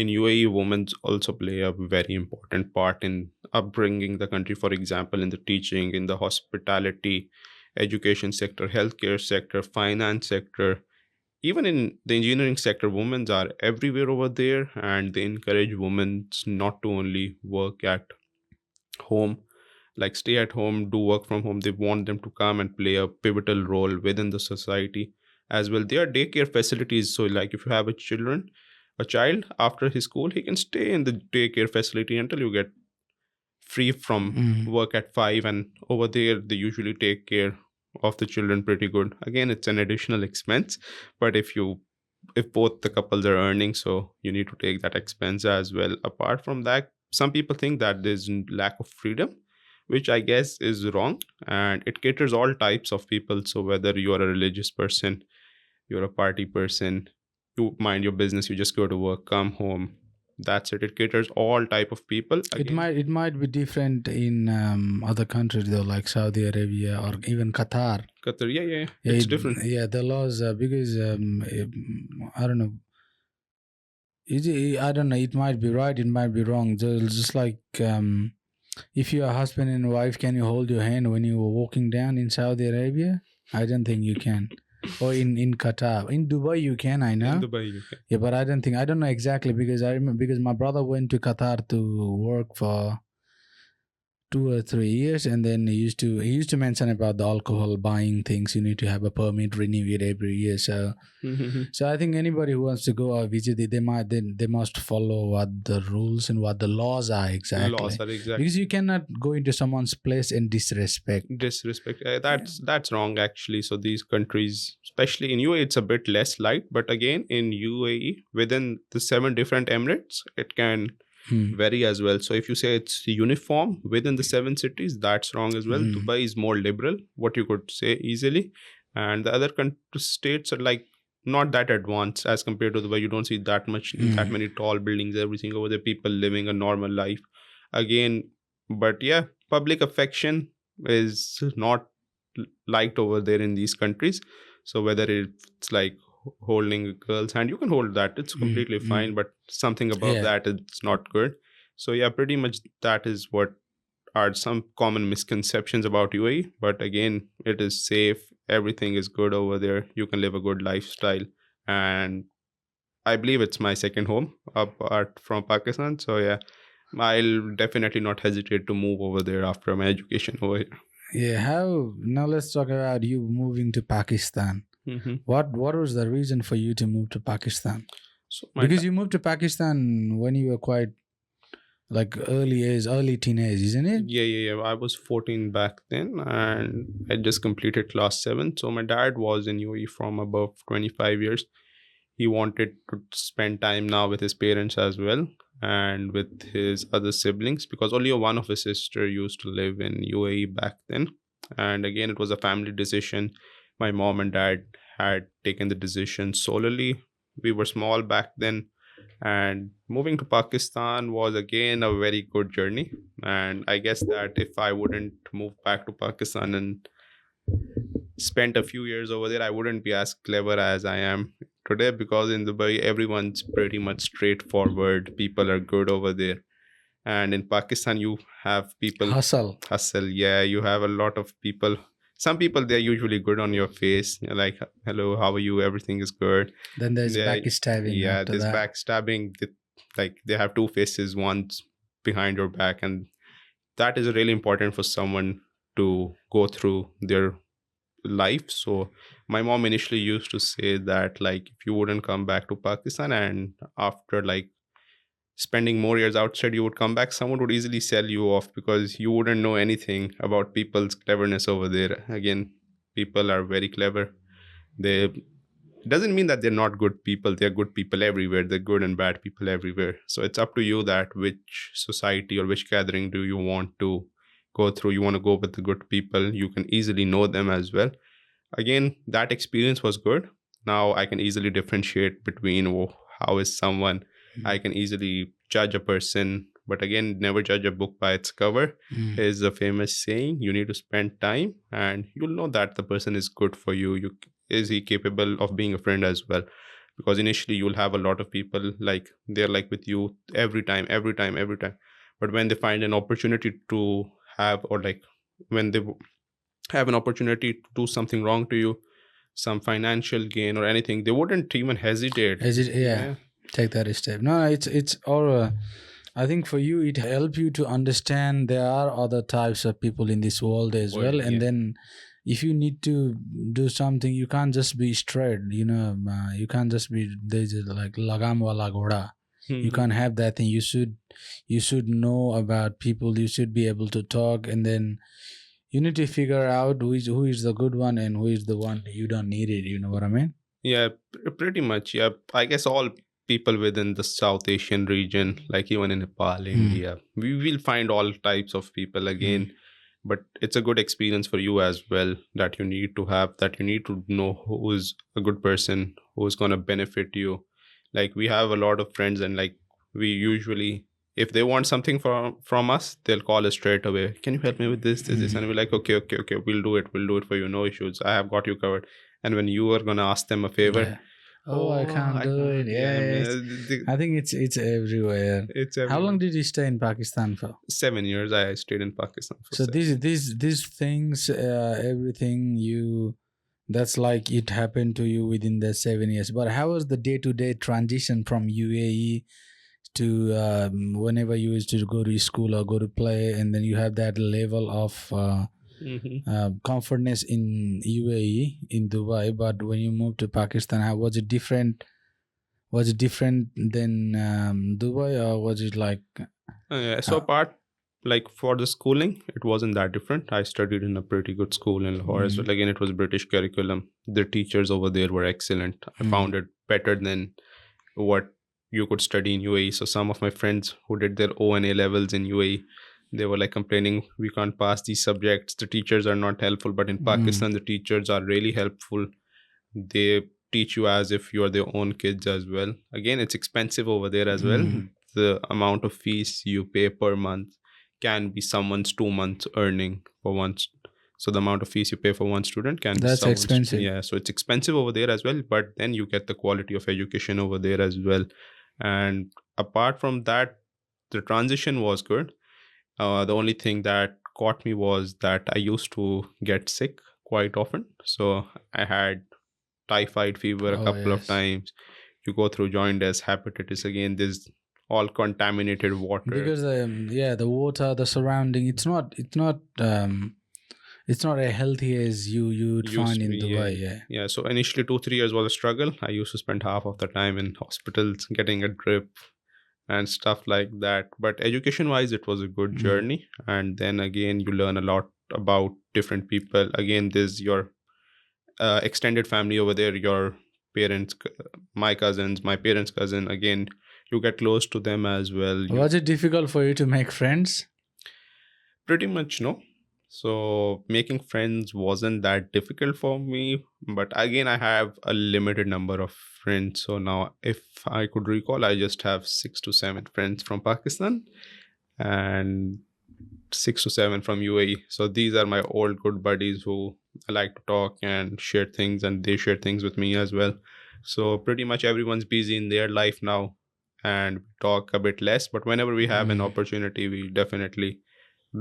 In UAE, women also play a very important part in upbringing the country. For example, in the teaching, in the hospitality, education sector, healthcare sector, finance sector, even in the engineering sector, women are everywhere over there, and they encourage women not to only work at home, like stay at home, do work from home. They want them to come and play a pivotal role within the society as well. There are daycare facilities. So, like if you have a child after his school, he can stay in the daycare facility until you get free from Mm. work at 5. And over there, they usually take care of the children pretty good. Again, it's an additional expense, but if both the couples are earning, so you need to take that expense as well. Apart from that, some people think that there's lack of freedom, which I guess is wrong, and it caters all types of people. So whether you are a religious person, you're a party person, you mind your business, you just go to work, come home, That's it. It caters all type of people. Again, It might be different in other countries though, like Saudi Arabia or even Qatar. Qatar, yeah, yeah, yeah. Yeah, It's different. yeah, the laws because I don't know. I don't know. It might be right. It might be wrong. Just like if you're a husband and wife, can you hold your hand when you were walking down in Saudi Arabia? I don't think you can. Or in Qatar, in Dubai, you can. I In know. Dubai, you can. Yeah, but I don't know exactly because I remember because my brother went to Qatar to work for 2 or 3 years, and then he used to mention about the alcohol buying things. You need to have a permit, renew it every year. So I think anybody who wants to go or visit it, they must follow what the rules and what the laws are Laws exactly. are exact. Because you cannot go into someone's place and disrespect. Disrespect. That's wrong actually. So these countries, especially in UAE, it's a bit less light. But again, in UAE, within the 7 different emirates, it can vary as well. So if you say it's uniform within the 7 cities, that's wrong as well. Dubai is more liberal, what you could say easily, and the other states are like not that advanced as compared to Dubai. You don't see that many tall buildings, everything over there. People living a normal life. Again, but yeah, public affection is not liked over there in these countries. So whether it's like holding a girl's hand, you can hold that, it's completely fine, but something above Yeah. that, it's not good. So yeah, pretty much that is what are some common misconceptions about UAE. But again, it is safe, everything is good over there, you can live a good lifestyle, and I believe it's my second home apart from Pakistan. So yeah, I'll definitely not hesitate to move over there after my education over here. Yeah. How now? Let's talk about you moving to Pakistan. Mm-hmm. What was the reason for you to move to Pakistan? So Because you moved to Pakistan when you were quite like early teenage, isn't it? yeah. I was 14 back then, and I just completed class 7. So my dad was in UAE from above 25 years. He wanted to spend time now with his parents as well and with his other siblings, because only one of his sister used to live in UAE back then. And again, it was a family decision. My mom and dad had taken the decision solely. We were small back then, and moving to Pakistan was again a very good journey. And I guess that if I wouldn't move back to Pakistan and spent a few years over there, I wouldn't be as clever as I am today, because in Dubai, everyone's pretty much straightforward. People are good over there. And in Pakistan, you have people hustle. Yeah, you have a lot of people. Some people, they're usually good on your face. You're like, hello, how are you? Everything is good. Then there's Yeah, backstabbing. yeah, after this that. backstabbing, like they have two faces, one's behind your back. And that is really important for someone to go through their life. So my mom initially used to say that, like, if you wouldn't come back to Pakistan and after like spending more years outside, you would come back, someone would easily sell you off, because you wouldn't know anything about people's cleverness over there. Again, people are very clever. They doesn't mean that they're not good people. They're good people everywhere. They're good and bad people everywhere. So it's up to you that which society or which gathering do you want to go through. You want to go with the good people, you can easily know them as well. Again, that experience was good. Now I can easily differentiate between how is someone. I can easily judge a person. But again, never judge a book by its cover is a famous saying. You need to spend time and you'll know that the person is good for you. Is he capable of being a friend as well? Because initially you'll have a lot of people like they're like with you every time, every time, every time. But when they find an opportunity to have, or like when they have an opportunity to do something wrong to you, some financial gain or anything, they wouldn't even hesitate. Yeah, take that step. No, it's all. I think for you, it help you to understand there are other types of people in this world as well, and then if you need to do something, you can't just be straight. You can't just be there's like lagam wala ghoda. You can't have that thing. You should know about people. You should be able to talk, and then you need to figure out who is the good one and who is the one you don't need it. You know what I mean? Yeah, pretty much. Yeah, I guess all people within the South Asian region, like even in Nepal, India, we will find all types of people again. But it's a good experience for you as well, that you need to have, that you need to know who is a good person, who is going to benefit you. Like we have a lot of friends, and like we usually, if they want something from us, they'll call us straight away. Can you help me with this? And we're like, okay, okay, okay, we'll do it for you. No issues. I have got you covered. And when you are gonna ask them a favor, Yeah. Oh, I oh, can't I do it. can't. Yeah, Yes. I think it's everywhere. it's How long everywhere. did you stay in Pakistan for? 7 years. I stayed in Pakistan for So 7 years. these things, everything you that's like it happened to you within the 7 years. But how was the day to day transition from UAE to whenever you used to go to school or go to play, and then you have that level of comfortness in UAE in Dubai, but when you moved to Pakistan, how was it different? Was it different than Dubai, or was it like? So apart, like for the schooling, it wasn't that different. I studied in a pretty good school in Lahore as well. Again, it was British curriculum. The teachers over there were excellent. I found it better than what you could study in UAE. So some of my friends who did their O and A levels in UAE, they were like complaining, we can't pass these subjects. The teachers are not helpful. But in Pakistan, the teachers are really helpful. They teach you as if you are their own kids as well. Again, it's expensive over there as well. The amount of fees you pay per month can be someone's 2 months earning for once. So the amount of fees you pay for one student can be That's someone's, expensive. yeah. So it's expensive over there as well, but then you get the quality of education over there as well. And apart from that, the transition was good. The only thing that caught me was that I used to get sick quite often. So I had typhoid fever a Oh couple of yes. times. You go through jaundice, hepatitis again. There's all contaminated water. Because yeah, the water, the surrounding, it's not as healthy as you'd Used find to in be, Dubai. yeah. Yeah. Yeah. So initially 2-3 years was a struggle. I used to spend half of the time in hospitals getting a drip and stuff like that. But education wise, it was a good journey. And then again, you learn a lot about different people. Again, there's your extended family over there, your parents, my cousins, my parents' cousin. Again, you get close to them as well. Was it difficult for you to make friends? Pretty much no. So making friends wasn't that difficult for me. But again, I have a limited number of friends. So now, if I could recall, I just have 6 to 7 friends from Pakistan and 6 to 7 from UAE. So these are my old good buddies who I like to talk and share things, and they share things with me as well. So pretty much everyone's busy in their life now, and we talk a bit less. But whenever we have an opportunity, we definitely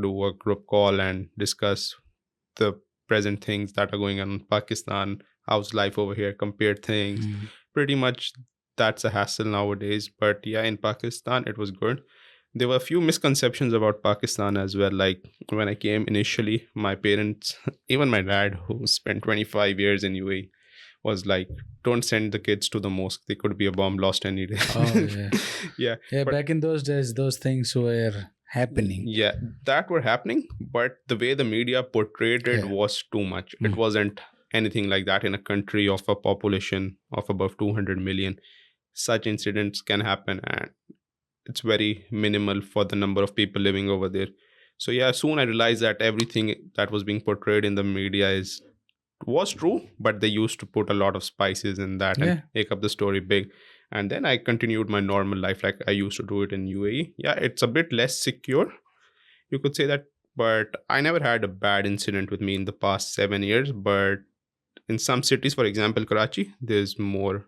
do a group call and discuss the present things that are going on in Pakistan, how's life over here, compare things. Pretty much that's a hassle nowadays. But yeah, in Pakistan, it was good. There were a few misconceptions about Pakistan as well. Like when I came initially, my parents, even my dad, who spent 25 years in UAE, was like, don't send the kids to the mosque. They could be a bomb lost any day. Oh yeah. Yeah. Yeah, But back in those days, those things were happening. yeah, that were happening. But the way the media portrayed it Yeah. was too much. It wasn't anything like that in a country of a population of above 200 million. Such incidents can happen, and it's very minimal for the number of people living over there. So yeah, soon I realized that everything that was being portrayed in the media is was true, but they used to put a lot of spices in that and Yeah. make up the story big. And then I continued my normal life like I used to do it in UAE. Yeah, it's a bit less secure, you could say that, but I never had a bad incident with me in the past 7 years. But in some cities, for example, Karachi, there's more.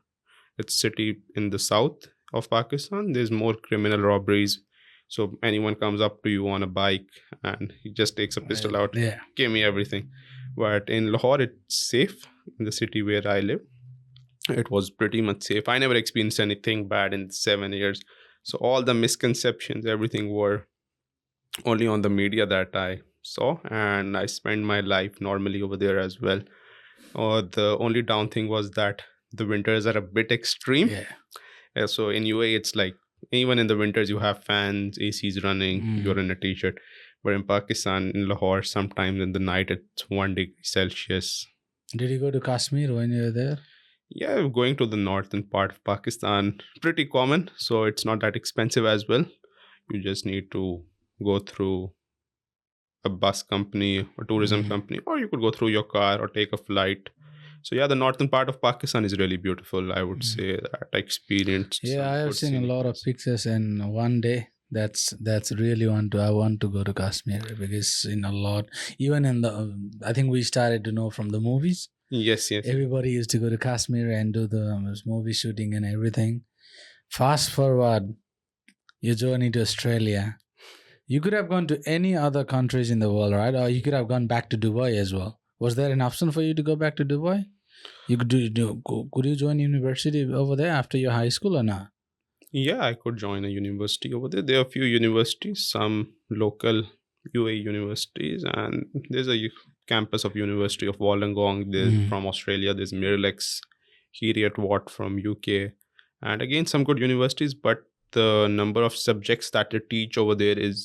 It's a city in the south of Pakistan. There's more criminal robberies. So anyone comes up to you on a bike and he just takes a pistol out, Yeah. give me everything. But in Lahore, it's safe. In the city where I live, it was pretty much safe. I never experienced anything bad in 7 years. So all the misconceptions, everything were only on the media that I saw, and I spent my life normally over there as well. Or the only down thing was that the winters are a bit extreme. Yeah. So in UAE, it's like even in the winters you have fans, ACs running, you're in a t-shirt. But in Pakistan, in Lahore, sometimes in the night it's 1 degree Celsius. Did you go to Kashmir when you were there? Yeah, going to the northern part of Pakistan, pretty common. So it's not that expensive as well. You just need to go through a bus company or tourism company, or you could go through your car or take a flight. So yeah, the northern part of Pakistan is really beautiful. I would say that I experienced Yeah, I some have good seen a scenic lot of views. pictures, and one day that's really I want to go to Kashmir because in a lot, even in the I think we started to know from the movies. Yes, yes. Everybody used to go to Kashmir and do the movie shooting and everything. Fast forward your journey to Australia. You could have gone to any other countries in the world, right? Or you could have gone back to Dubai as well. Was there an option for you to go back to Dubai? You could you join university over there after your high school or not? Yeah, I could join a university over there. There are a few universities, some local UAE universities, and there's a campus of University of Wollongong. There's Mm. from Australia. There's Mirlex, Heriot Watt from UK, and again some good universities. But the number of subjects that they teach over there is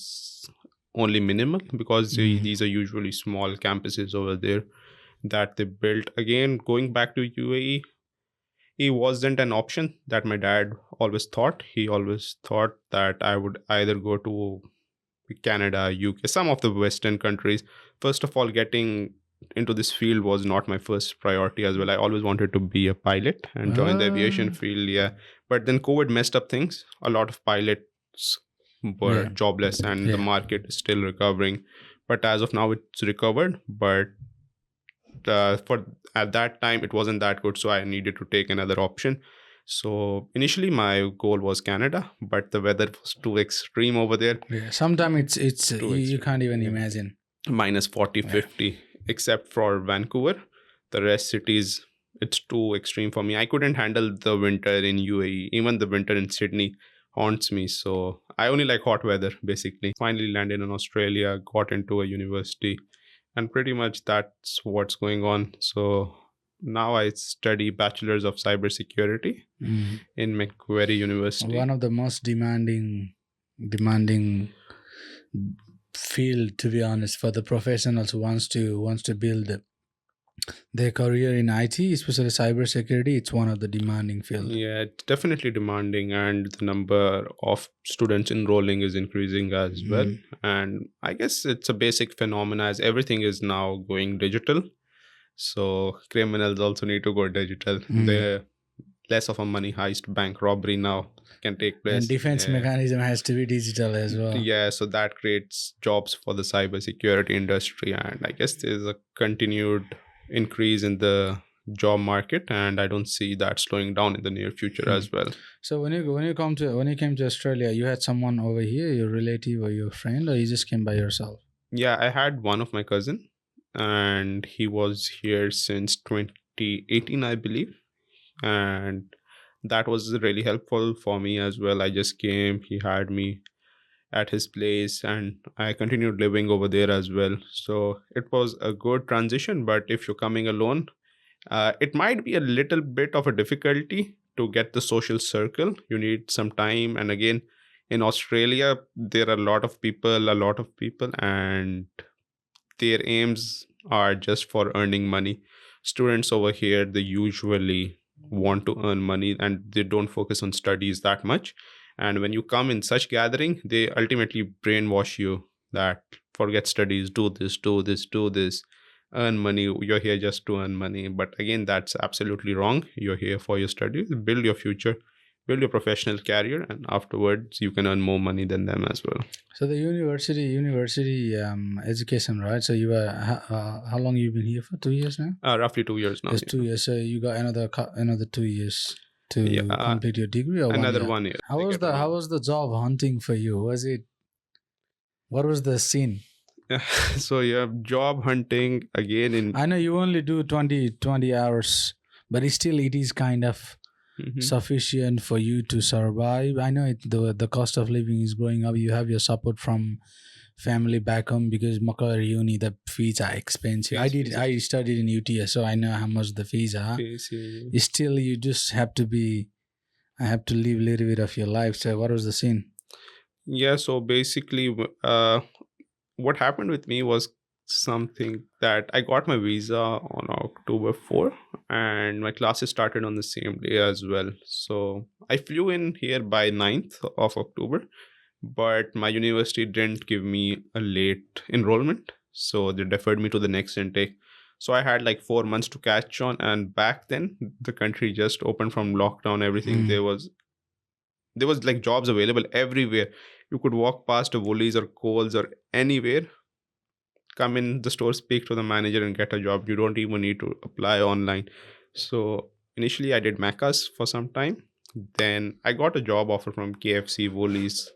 only minimal because Mm. these are usually small campuses over there that they built. Again, going back to UAE, he wasn't an option that my dad always thought. He always thought that I would either go to Canada, UK, some of the Western countries. First of all, getting into this field was not my first priority as well. I always wanted to be a pilot and join the aviation Uh, field, yeah. But then COVID messed up things. A lot of pilots were yeah, jobless and the yeah. market is still recovering. But as of now, it's recovered. But for at that time it wasn't that good, so I needed to take another option. So initially my goal was Canada, but the weather was too extreme over there. Yeah. Sometimes it's Too you extreme, can't even yeah. imagine. Minus 40, Yeah. 50, except for Vancouver. The rest cities, it's too extreme for me. I couldn't handle the winter in UAE. Even the winter in Sydney haunts me. So I only like hot weather basically. Finally landed in Australia, got into a university, and pretty much that's what's going on. So now I study bachelor's of cybersecurity Mm. in Macquarie One University. of the most demanding field, to be honest, for the professionals who wants to build their career in IT, especially cybersecurity. It's one of the demanding field. Yeah, it's definitely demanding, and the number of students enrolling is increasing as well. Mm. And I guess it's a basic phenomenon as everything is now going digital. So criminals also need to go digital. Mm. The less of a money heist, bank robbery now can take And place. defense mechanism has to be digital as well. Yeah, so that creates jobs for the cybersecurity industry, and I guess there's a continued increase in the job market, and I don't see that slowing down in the near future Mm. as well. So when you came to Australia, you had someone over here, your relative or your friend, or you just came by yourself? Yeah, I had one of my cousin, and he was here since 2018, I believe, and that was really helpful for me as well. I just came, he had me at his place, and I continued living over there as well. So it was a good transition. But if you're coming alone, it might be a little bit of a difficulty to get the social circle. You need some time. And again, in Australia, there are a lot of people, and their aims are just for earning money. Students over here, they usually want to earn money and they don't focus on studies that much. And when you come in such gathering, they ultimately brainwash you that forget studies, do this, do this, do this, earn money. You're here just to earn money. But again, that's absolutely wrong. You're here for your studies, build your future, build your professional career, and afterwards you can earn more money than them as well. So the university education, right? So you were how long you been here for? 2 years now. Roughly 2 years now. It's Yeah. 2 years. So you got another 2 years Yeah, to complete your degree, or one another year. 1 year. How I was get 1 year. the job hunting for you? Was it what was the scene? So yeah, job hunting again in. I know you only do 20 hours, but still it is kind of Mhm. sufficient for you to survive. I know the cost of living is going up. You have your support from family back home because Macquarie Uni the fees are expensive. Fees. I studied in UTS, so I know how much the fees are. Fees, yeah. Still, you just have to be. I have to live a little bit of your life. So, what was the scene? Yeah, so basically, what happened with me was something that I got my visa on October 4, and my classes started on the same day as well. So I flew in here by 9th of October, but my university didn't give me a late enrollment. So they deferred me to the next intake. So I had like 4 months to catch on. And back then, the country just opened from lockdown, everything. Mm. There was like jobs available everywhere. You could walk past a Woolies or Coles or anywhere, come in the store, speak to the manager, and get a job. You don't even need to apply online. So initially, I did Macca's for some time. Then I got a job offer from KFC, Woolies,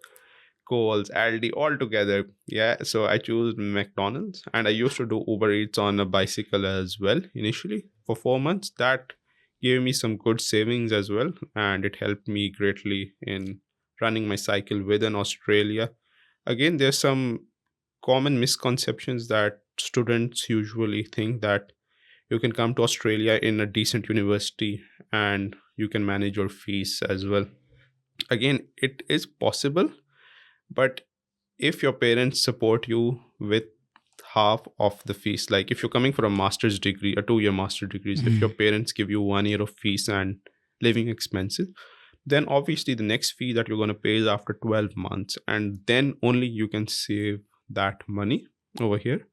Coles, Aldi, all together. Yeah, so I chose McDonald's, and I used to do Uber Eats on a bicycle as well initially for 4 months. That gave me some good savings as well, and it helped me greatly in running my cycle within Australia. Again, there's some common misconceptions that students usually think that you can come to Australia in a decent university and you can manage your fees as well. Again, it is possible, but if your parents support you with half of the fees, like if you're coming for a master's degree, a 2 year master degrees, if your Mm. parents give you 1 year of fees and living expenses, then obviously the next fee that you're going to pay is after 12 months, and then only you can save that money over here,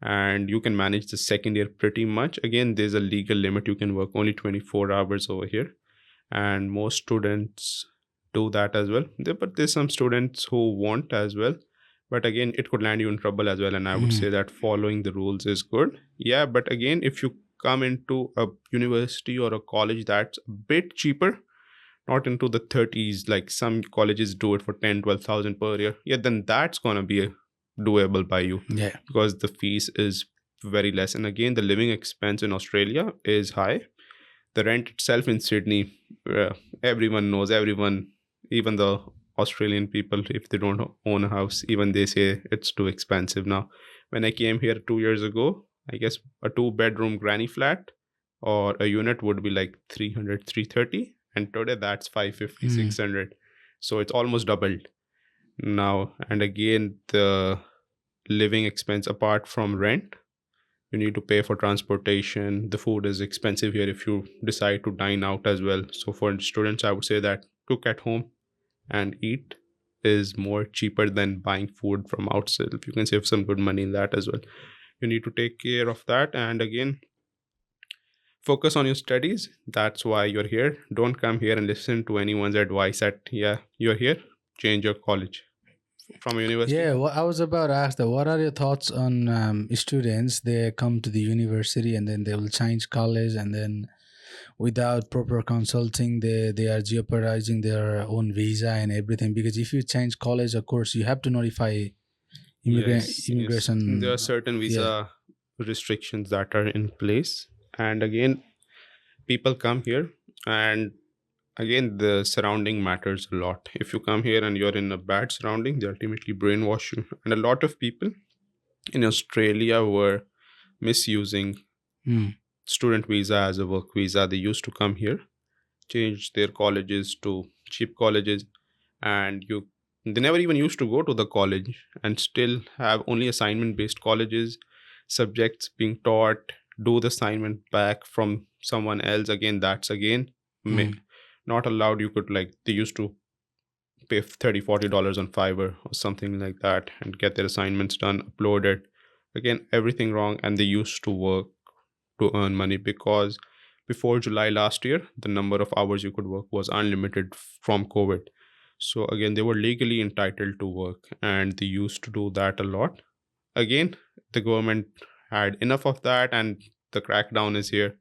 and you can manage the second year pretty much. Again, there's a legal limit, you can work only 24 hours over here, and most students do that as well. But there's some students who won't as well, but again, it could land you in trouble as well, and I would say Mm. that following the rules is good. Yeah, but again, if you come into a university or a college that's a bit cheaper, not into the 30s, like some colleges do it for 10, 12,000 per year, yeah, then that's going to be doable by you, Yeah. because the fees is very less. And again, the living expense in Australia is high. The rent itself in Sydney, everyone knows, everyone, even the Australian people, if they don't own a house, even they say it's too expensive now. When I came here 2 years ago, I guess a two-bedroom granny flat or a unit would be like 300, 330, and today that's 550, Mm. 600. So it's almost doubled now. And again, the living expense apart from rent, you need to pay for transportation. The food is expensive here if you decide to dine out as well. So for students, I would say that cook at home and eat is more cheaper than buying food from outside. If you can save some good money in that as well, you need to take care of that. And again, focus on your studies. That's why you're here. Don't come here and listen to anyone's advice that, yeah, you're here, change your college from a university. Yeah, well, I was about to ask that. What are your thoughts on students? They come to the university and then they will change college, and then without proper consulting, they are jeopardizing their own visa and everything. Because if you change college, of course, you have to notify Yes, yes. There are immigration. certain Yeah. visa restrictions that are in place. And again, people come here, and again, the surrounding matters a lot. If you come here and you're in a bad surrounding, they ultimately brainwash you. And a lot of people in Australia were misusing Mm. student visa as a work visa. They used to come here, change their colleges to cheap colleges, and they never even used to go to the college, and still have only assignment based colleges, subjects being taught, do the assignment back from someone else. Again, that's again Mm. not allowed. You could, like, they used to pay 30, $40 on Fiverr or something like that and get their assignments done, uploaded. Again, everything wrong. And they used to work to earn money, because before July last year, the number of hours you could work was unlimited from COVID. So again, they were legally entitled to work, and they used to do that a lot. Again, the government had enough of that, and the crackdown is here.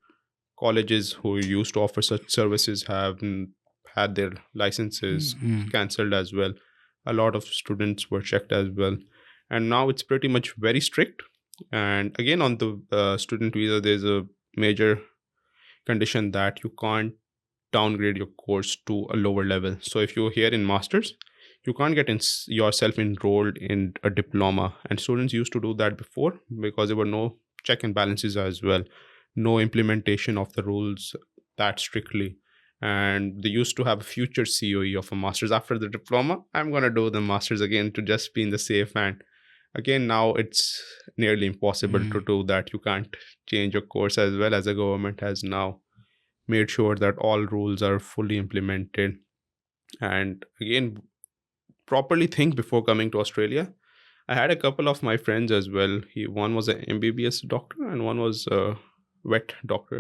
Colleges who used to offer such services have had their licenses Mm. cancelled as well. A lot of students were checked as well, and now it's pretty much very strict. And again, on the student visa, there's a major condition that you can't downgrade your course to a lower level. So if you're here in masters, you can't get yourself enrolled in a diploma, and students used to do that before because there were no check and balances as well, no implementation of the rules that strictly. And they used to have a future COE of a master's after the diploma. I'm going to do the master's again to just be in the safe. And again, now it's nearly impossible to Mm. do that. You can't change your course, as well as the government has now made sure that all rules are fully implemented. And again, properly think before coming to Australia. I had a couple of my friends as well. One was an MBBS doctor and one was a vet doctor,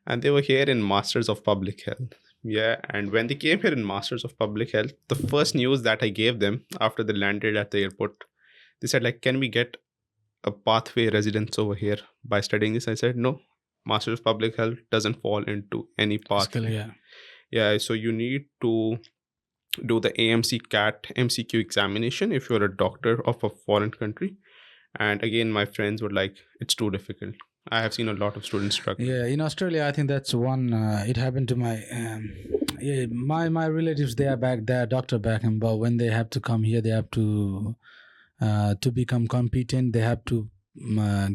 and they were here in Masters of Public Health. Yeah, and when they came here in Masters of Public Health, the first news that I gave them after they landed at the airport, they said like, "Can we get a pathway residence over here by studying this?" I said, "No, Masters of Public Health doesn't fall into any Basically, pathway." yeah. Yeah, so you need to do the AMC CAT MCQ examination if you're a doctor of a foreign country. And again, my friends were like, "It's too difficult." I have seen a lot of students struggling. Yeah, in Australia, I think that's one. It happened to my, yeah, my relatives. They are back. They are doctor back, and but when they have to come here, they have to become competent. They have to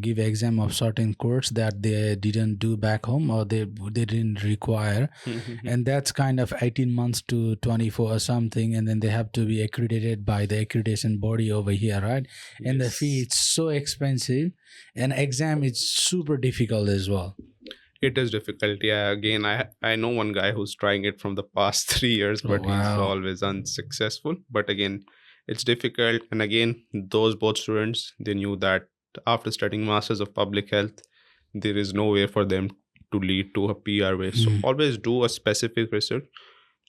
give exam of certain course that they didn't do back home or they didn't require, and that's kind of 18 months to 24 or something, and then they have to be accredited by the accreditation body over here, right? And the fee, Yes. it's so expensive, and exam is super difficult as well. It is difficult. Yeah. Again, I know one guy who's trying it from the past 3 years, Oh, but he's wow. always unsuccessful. But again, it's difficult. And again, those both students, they knew that after studying Masters of Public Health, there is no way for them to lead to a PR way. So Mm. always do a specific research.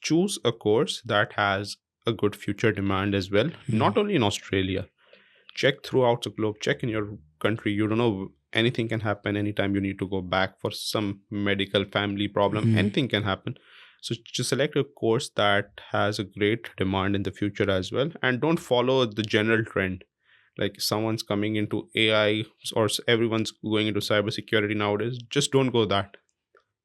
Choose a course that has a good future demand as well, not only in Australia. Check throughout the globe, check in your country. You don't know, anything can happen anytime you need to go back for some medical family problem. Mm. Anything can happen. So just select a course that has a great demand in the future as well, and don't follow the general trend. Like someone's coming into AI or everyone's going into cybersecurity nowadays, just don't go that.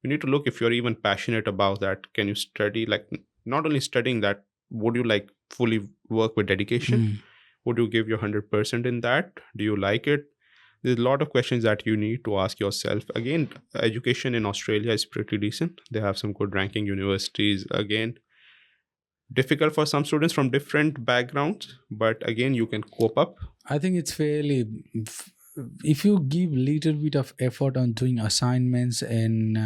You need to look if you're even passionate about that. Can you study, like, not only studying that, would you like fully work with dedication? Mm. Would you give your 100% in that? Do you like it? There's a lot of questions that you need to ask yourself. Again, education in Australia is pretty decent. They have some good ranking universities. Again, difficult for some students from different backgrounds, but again, you can cope up. I think it's fairly, if you give little bit of effort on doing assignments and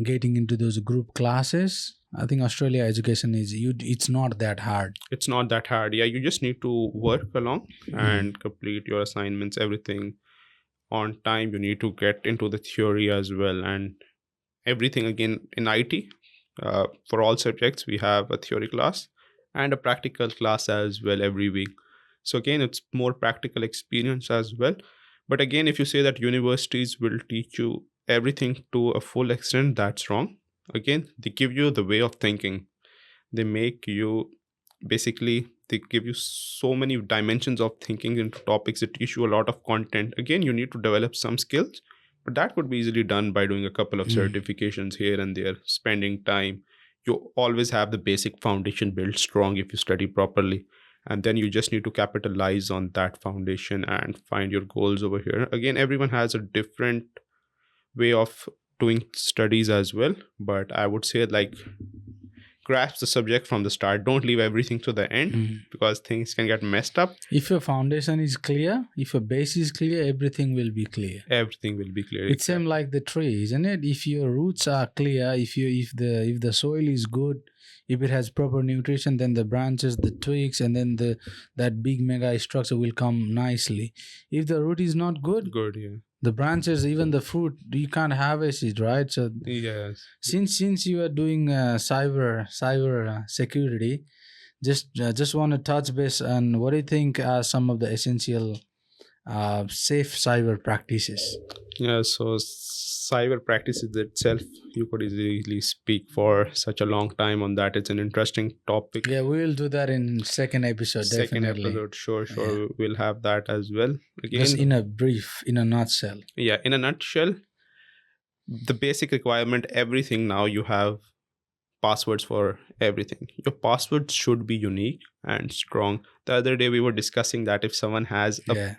getting into those group classes, I think Australia education is you. It's not that hard. It's not that hard. Yeah, you just need to work along Mm. and complete your assignments, everything on time. You need to get into the theory as well, and everything. Again, in IT, for all subjects we have a theory class and a practical class as well every week. So again, it's more practical experience as well. But again, if you say that universities will teach you everything to a full extent, that's wrong. Again, they give you the way of thinking. They make you, basically, they give you so many dimensions of thinking into topics. They teach you a lot of content. Again, you need to develop some skills, but that could be easily done by doing a couple of Mm. certifications here and there, spending time. You always have the basic foundation built strong if you study properly, and then you just need to capitalize on that foundation and find your goals over here. Again, everyone has a different way of doing studies as well, but I would say, like, grasp the subject from the start. Don't leave everything to the end, Mm. because things can get messed up. If your foundation is clear, if your base is clear, everything will be clear. Everything will be clear. It's same like the tree, isn't it? If your roots are clear, if the soil is good, if it has proper nutrition, then the branches, the twigs, and then the that big mega structure will come nicely. If the root is not good, Good, yeah. the branches, even the fruit, you can't harvest it, right? So Yes. since you are doing cyber security, just want to touch base on what do you think are some of the essential safe cyber practices? Yeah, so cyber practices itself, you could easily speak for such a long time on that. It's an interesting topic. Yeah, we will do that in second episode, Second definitely. episode, sure, Yeah. we'll have that as well. Just Again, in a brief, in a nutshell. yeah, in a nutshell, the basic requirement, everything now, you have passwords for everything. Your passwords should be unique and strong. The other day we were discussing that if someone has Yeah.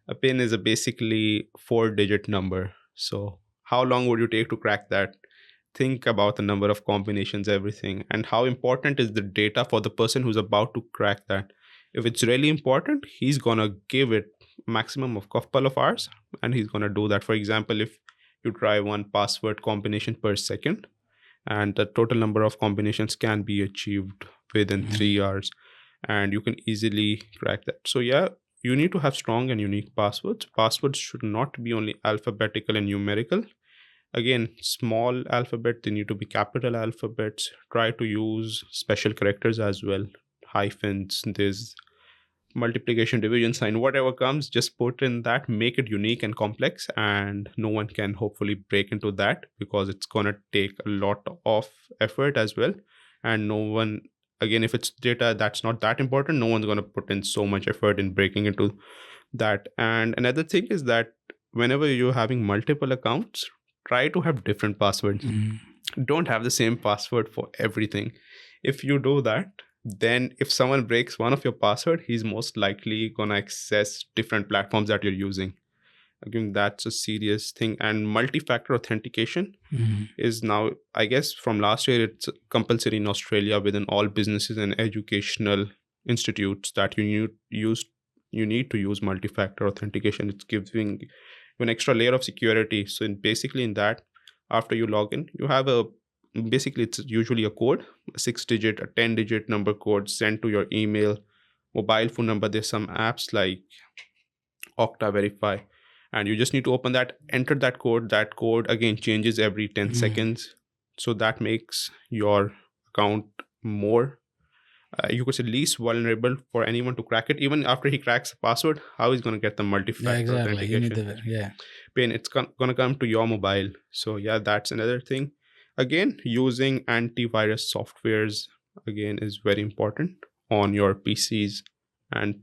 a pin is a basically 4-digit number. So how long would you take to crack that? Think about the number of combinations, everything, and how important is the data for the person who's about to crack that. If it's really important, he's gonna give it maximum of couple of hours, and he's gonna do that. For example, if you try one password combination per second, and the total number of combinations can be achieved within 3 hours. and you can easily crack that. So yeah, you need to have strong and unique passwords. Passwords should not be only alphabetical and numerical. Again, small alphabet, they need to be capital alphabets. Try to use special characters as well, hyphens, there's multiplication, division sign, whatever comes, just put in that, make it unique and complex, and no one can hopefully break into that, because it's going to take a lot of effort as well. And no one, again, if it's data that's not that important, no one's going to put in so much effort in breaking into that. And another thing is that whenever you're having multiple accounts, try to have different passwords. Mm. Don't have the same password for everything. If you do that, then if someone breaks one of your password, he's most likely going to access different platforms that you're using. Again, that's a serious thing. And multi-factor authentication Mm. is now, I guess from last year, it's compulsory in Australia within all businesses and educational institutes, that you need to use multi-factor authentication. It's giving you an extra layer of security. So basically in that, after you log in, you have a, basically it's usually a code, a 6 digit, a 10 digit number code sent to your email, mobile phone number. There's some apps like Okta Verify, and you just need to open that, enter that code. That code again changes every 10 Mm. seconds. So that makes your account more, you could say, least vulnerable for anyone to crack it. Even after he cracks the password, how he's going to get the Yeah, multi-factor exactly. You need authentication? the yeah. Pain, it's going to come to your mobile. So yeah, that's another thing. Again, using antivirus softwares again is very important on your PCs and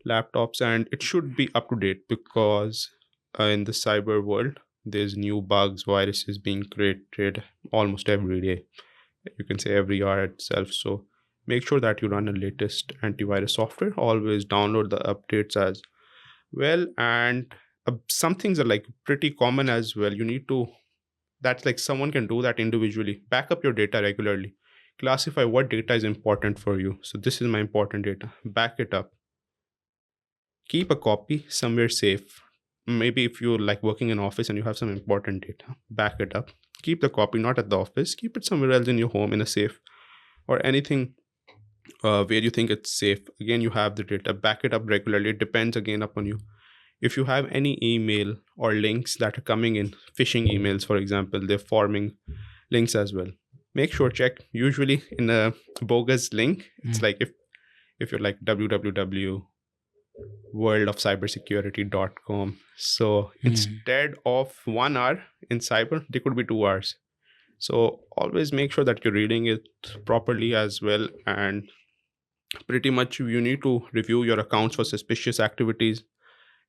laptops, and it should be up to date, because in the cyber world, there's new bugs, viruses being created almost every day, you can say every hour itself. So make sure that you run a latest antivirus software. Always download the updates as well. And some things are like pretty common as well. You need to, that's like someone can do that individually. Back up your data regularly. Classify what data is important for you. So this is my important data. Back it up. Keep a copy somewhere safe. Maybe if you're like working in office and you have some important data, back it up. Keep the copy not at the office. Keep it somewhere else in your home in a safe, or anything where you think it's safe. Again, you have the data. Back it up regularly. It depends again upon you. If you have any email or links that are coming in, phishing emails, for example, they're forming links as well. Make sure, check. Usually in a bogus link, it's Mm. like if you're like www.worldofcybersecurity.com. So Mm. instead of 1 hour in cyber, they could be 2 hours. So always make sure that you're reading it properly as well. And pretty much you need to review your accounts for suspicious activities.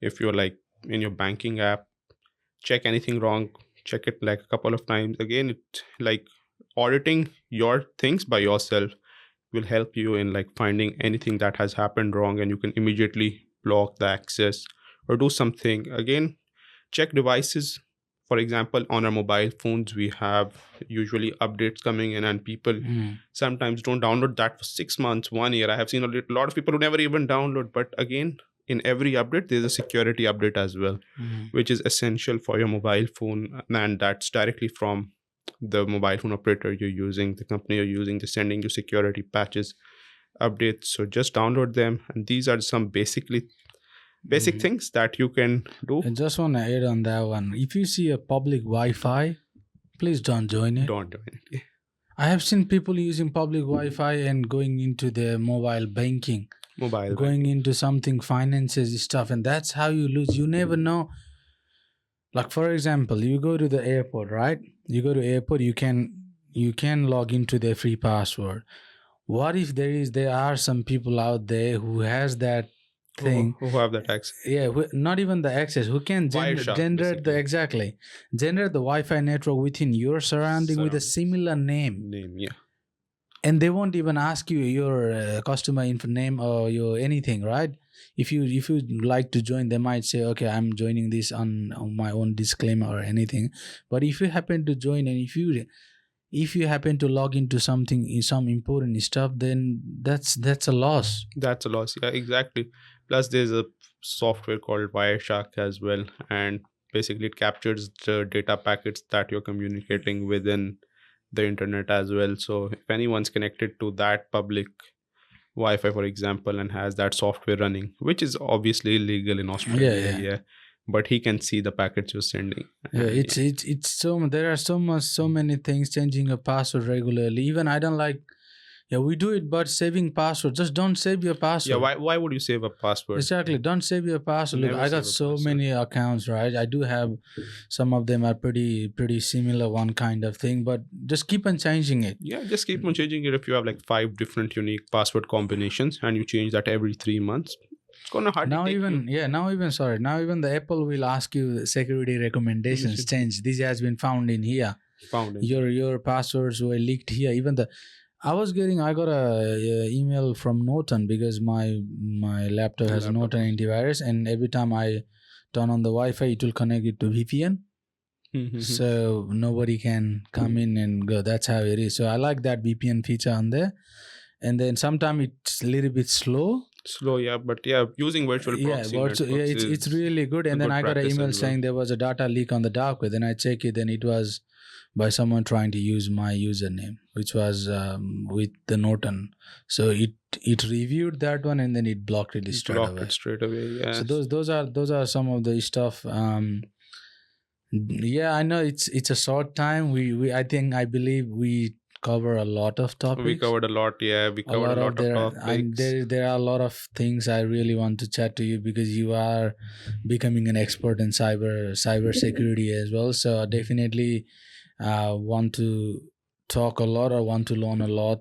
If you're like in your banking app, check anything wrong, check it like a couple of times. Again, it like auditing your things by yourself will help you in like finding anything that has happened wrong, and you can immediately block the access or do something. Again, check devices. For example, on our mobile phones, we have usually updates coming in, and people Mm. sometimes don't download that for 6 months, 1 year. I have seen a lot of people who never even download. But again, in every update, there's a security update as well, Mm. which is essential for your mobile phone, and that's directly from the mobile phone operator you're using, the company you're using, they're sending you security patches, updates. So just download them, and these are some basic Mm. things that you can do. I just want to add on that one. If you see a public Wi-Fi, please don't join it. Don't do anything. I have seen people using public Wi-Fi and going into their mobile banking, Mobile going banking. into something finances stuff, and that's how you lose. You never know. Like for example, you go to the airport, right? You go to airport, you can log into their free password. What if there are some people out there who has that thing, Who have that access? yeah, not even the access, who can Wireshark, generate the basically. exactly generate the Wi-Fi network within your surrounding with a similar name, Name, yeah. and they won't even ask you your customer info name or your anything, right? If you like to join, they might say, okay, I'm joining this on my own disclaimer or anything. But if you happen to join, and if you happen to log into something in some important stuff, then that's a loss. That's a loss. Yeah, exactly. Plus, there's a software called Wireshark as well, and basically it captures the data packets that you're communicating within the internet as well. So if anyone's connected to that public Wi-Fi, for example, and has that software running, which is obviously illegal in Yeah, Australia, yeah. yeah. But he can see the packets you're sending, Yeah, and yeah, it's so there are so many things changing your password regularly. Even I don't like. Yeah, we do it, but saving password. Just don't save your yeah. password. Why would you save a password? Exactly. Don't save your password. Look, Never I got save a so password. many accounts, right? I do have some of them are pretty similar, one kind of thing, but just keep on changing it. Yeah, just keep on changing it. If you have like 5 different unique password combinations and you change that every 3 months, it's gonna hardly Now take you. even yeah, now even sorry, now even the Apple will ask you security recommendations change. This has been found in here. Found in here. Your passwords were leaked here. Even the I got a email from Norton because my laptop has Laptop. Norton antivirus, and every time I turn on the Wi-Fi, it will connect it to VPN, Mm-hmm. so nobody can come in and go. That's how it is. So I like that VPN feature on there, and then sometimes it's a little bit slow. Slow, yeah, but yeah, using virtual Yeah, proxy but yeah, networks it's is really good. a And then good I got an practice email as well. saying there was a data leak on the dark web. Then I check it, and it was by someone trying to use my username, which was with the Norton. So it reviewed that one, and then it blocked it straight Blocked it away. straight away. So Yes. those are some of the stuff. Yeah, I know it's a short time. We I believe we cover a lot of We topics. covered a lot. Yeah, we A covered a lot of lot of there and topics. there are a lot of things I really want to chat to you because you are becoming an expert in cyber security as well. So I definitely want to talk a lot or want to learn a lot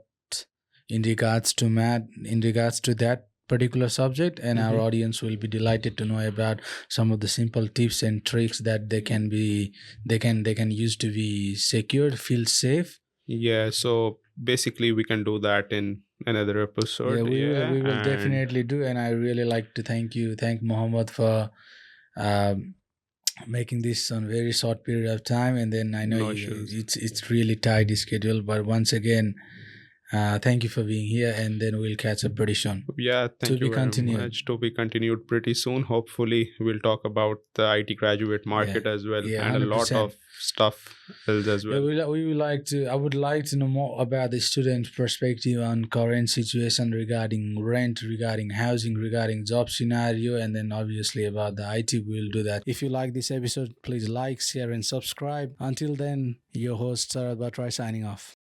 in regards to that particular subject, and our Hmm. audience will be delighted to know about some of the simple tips and tricks that they can use to be secured, feel safe. Yeah, so basically we can do that in another Yeah, episode. Yeah, we will and definitely do, and I really like to thank Mohammed for um, making this on very short period of time. And then I know no you issues. it's really tight schedule, but once again, thank you for being here, and then we'll catch up pretty soon. Yeah, To thank be you very continued. much. To be continued pretty soon. Hopefully, we'll talk about the IT graduate Yeah, market as well, yeah, and a lot 100%. of stuff else as Yeah, well. we would like to. I would like to know more about the student perspective on current situation regarding rent, regarding housing, regarding job scenario, and then obviously about the IT. We'll do that. If you like this episode, please like, share, and subscribe. Until then, your host Sarah Batrai signing off.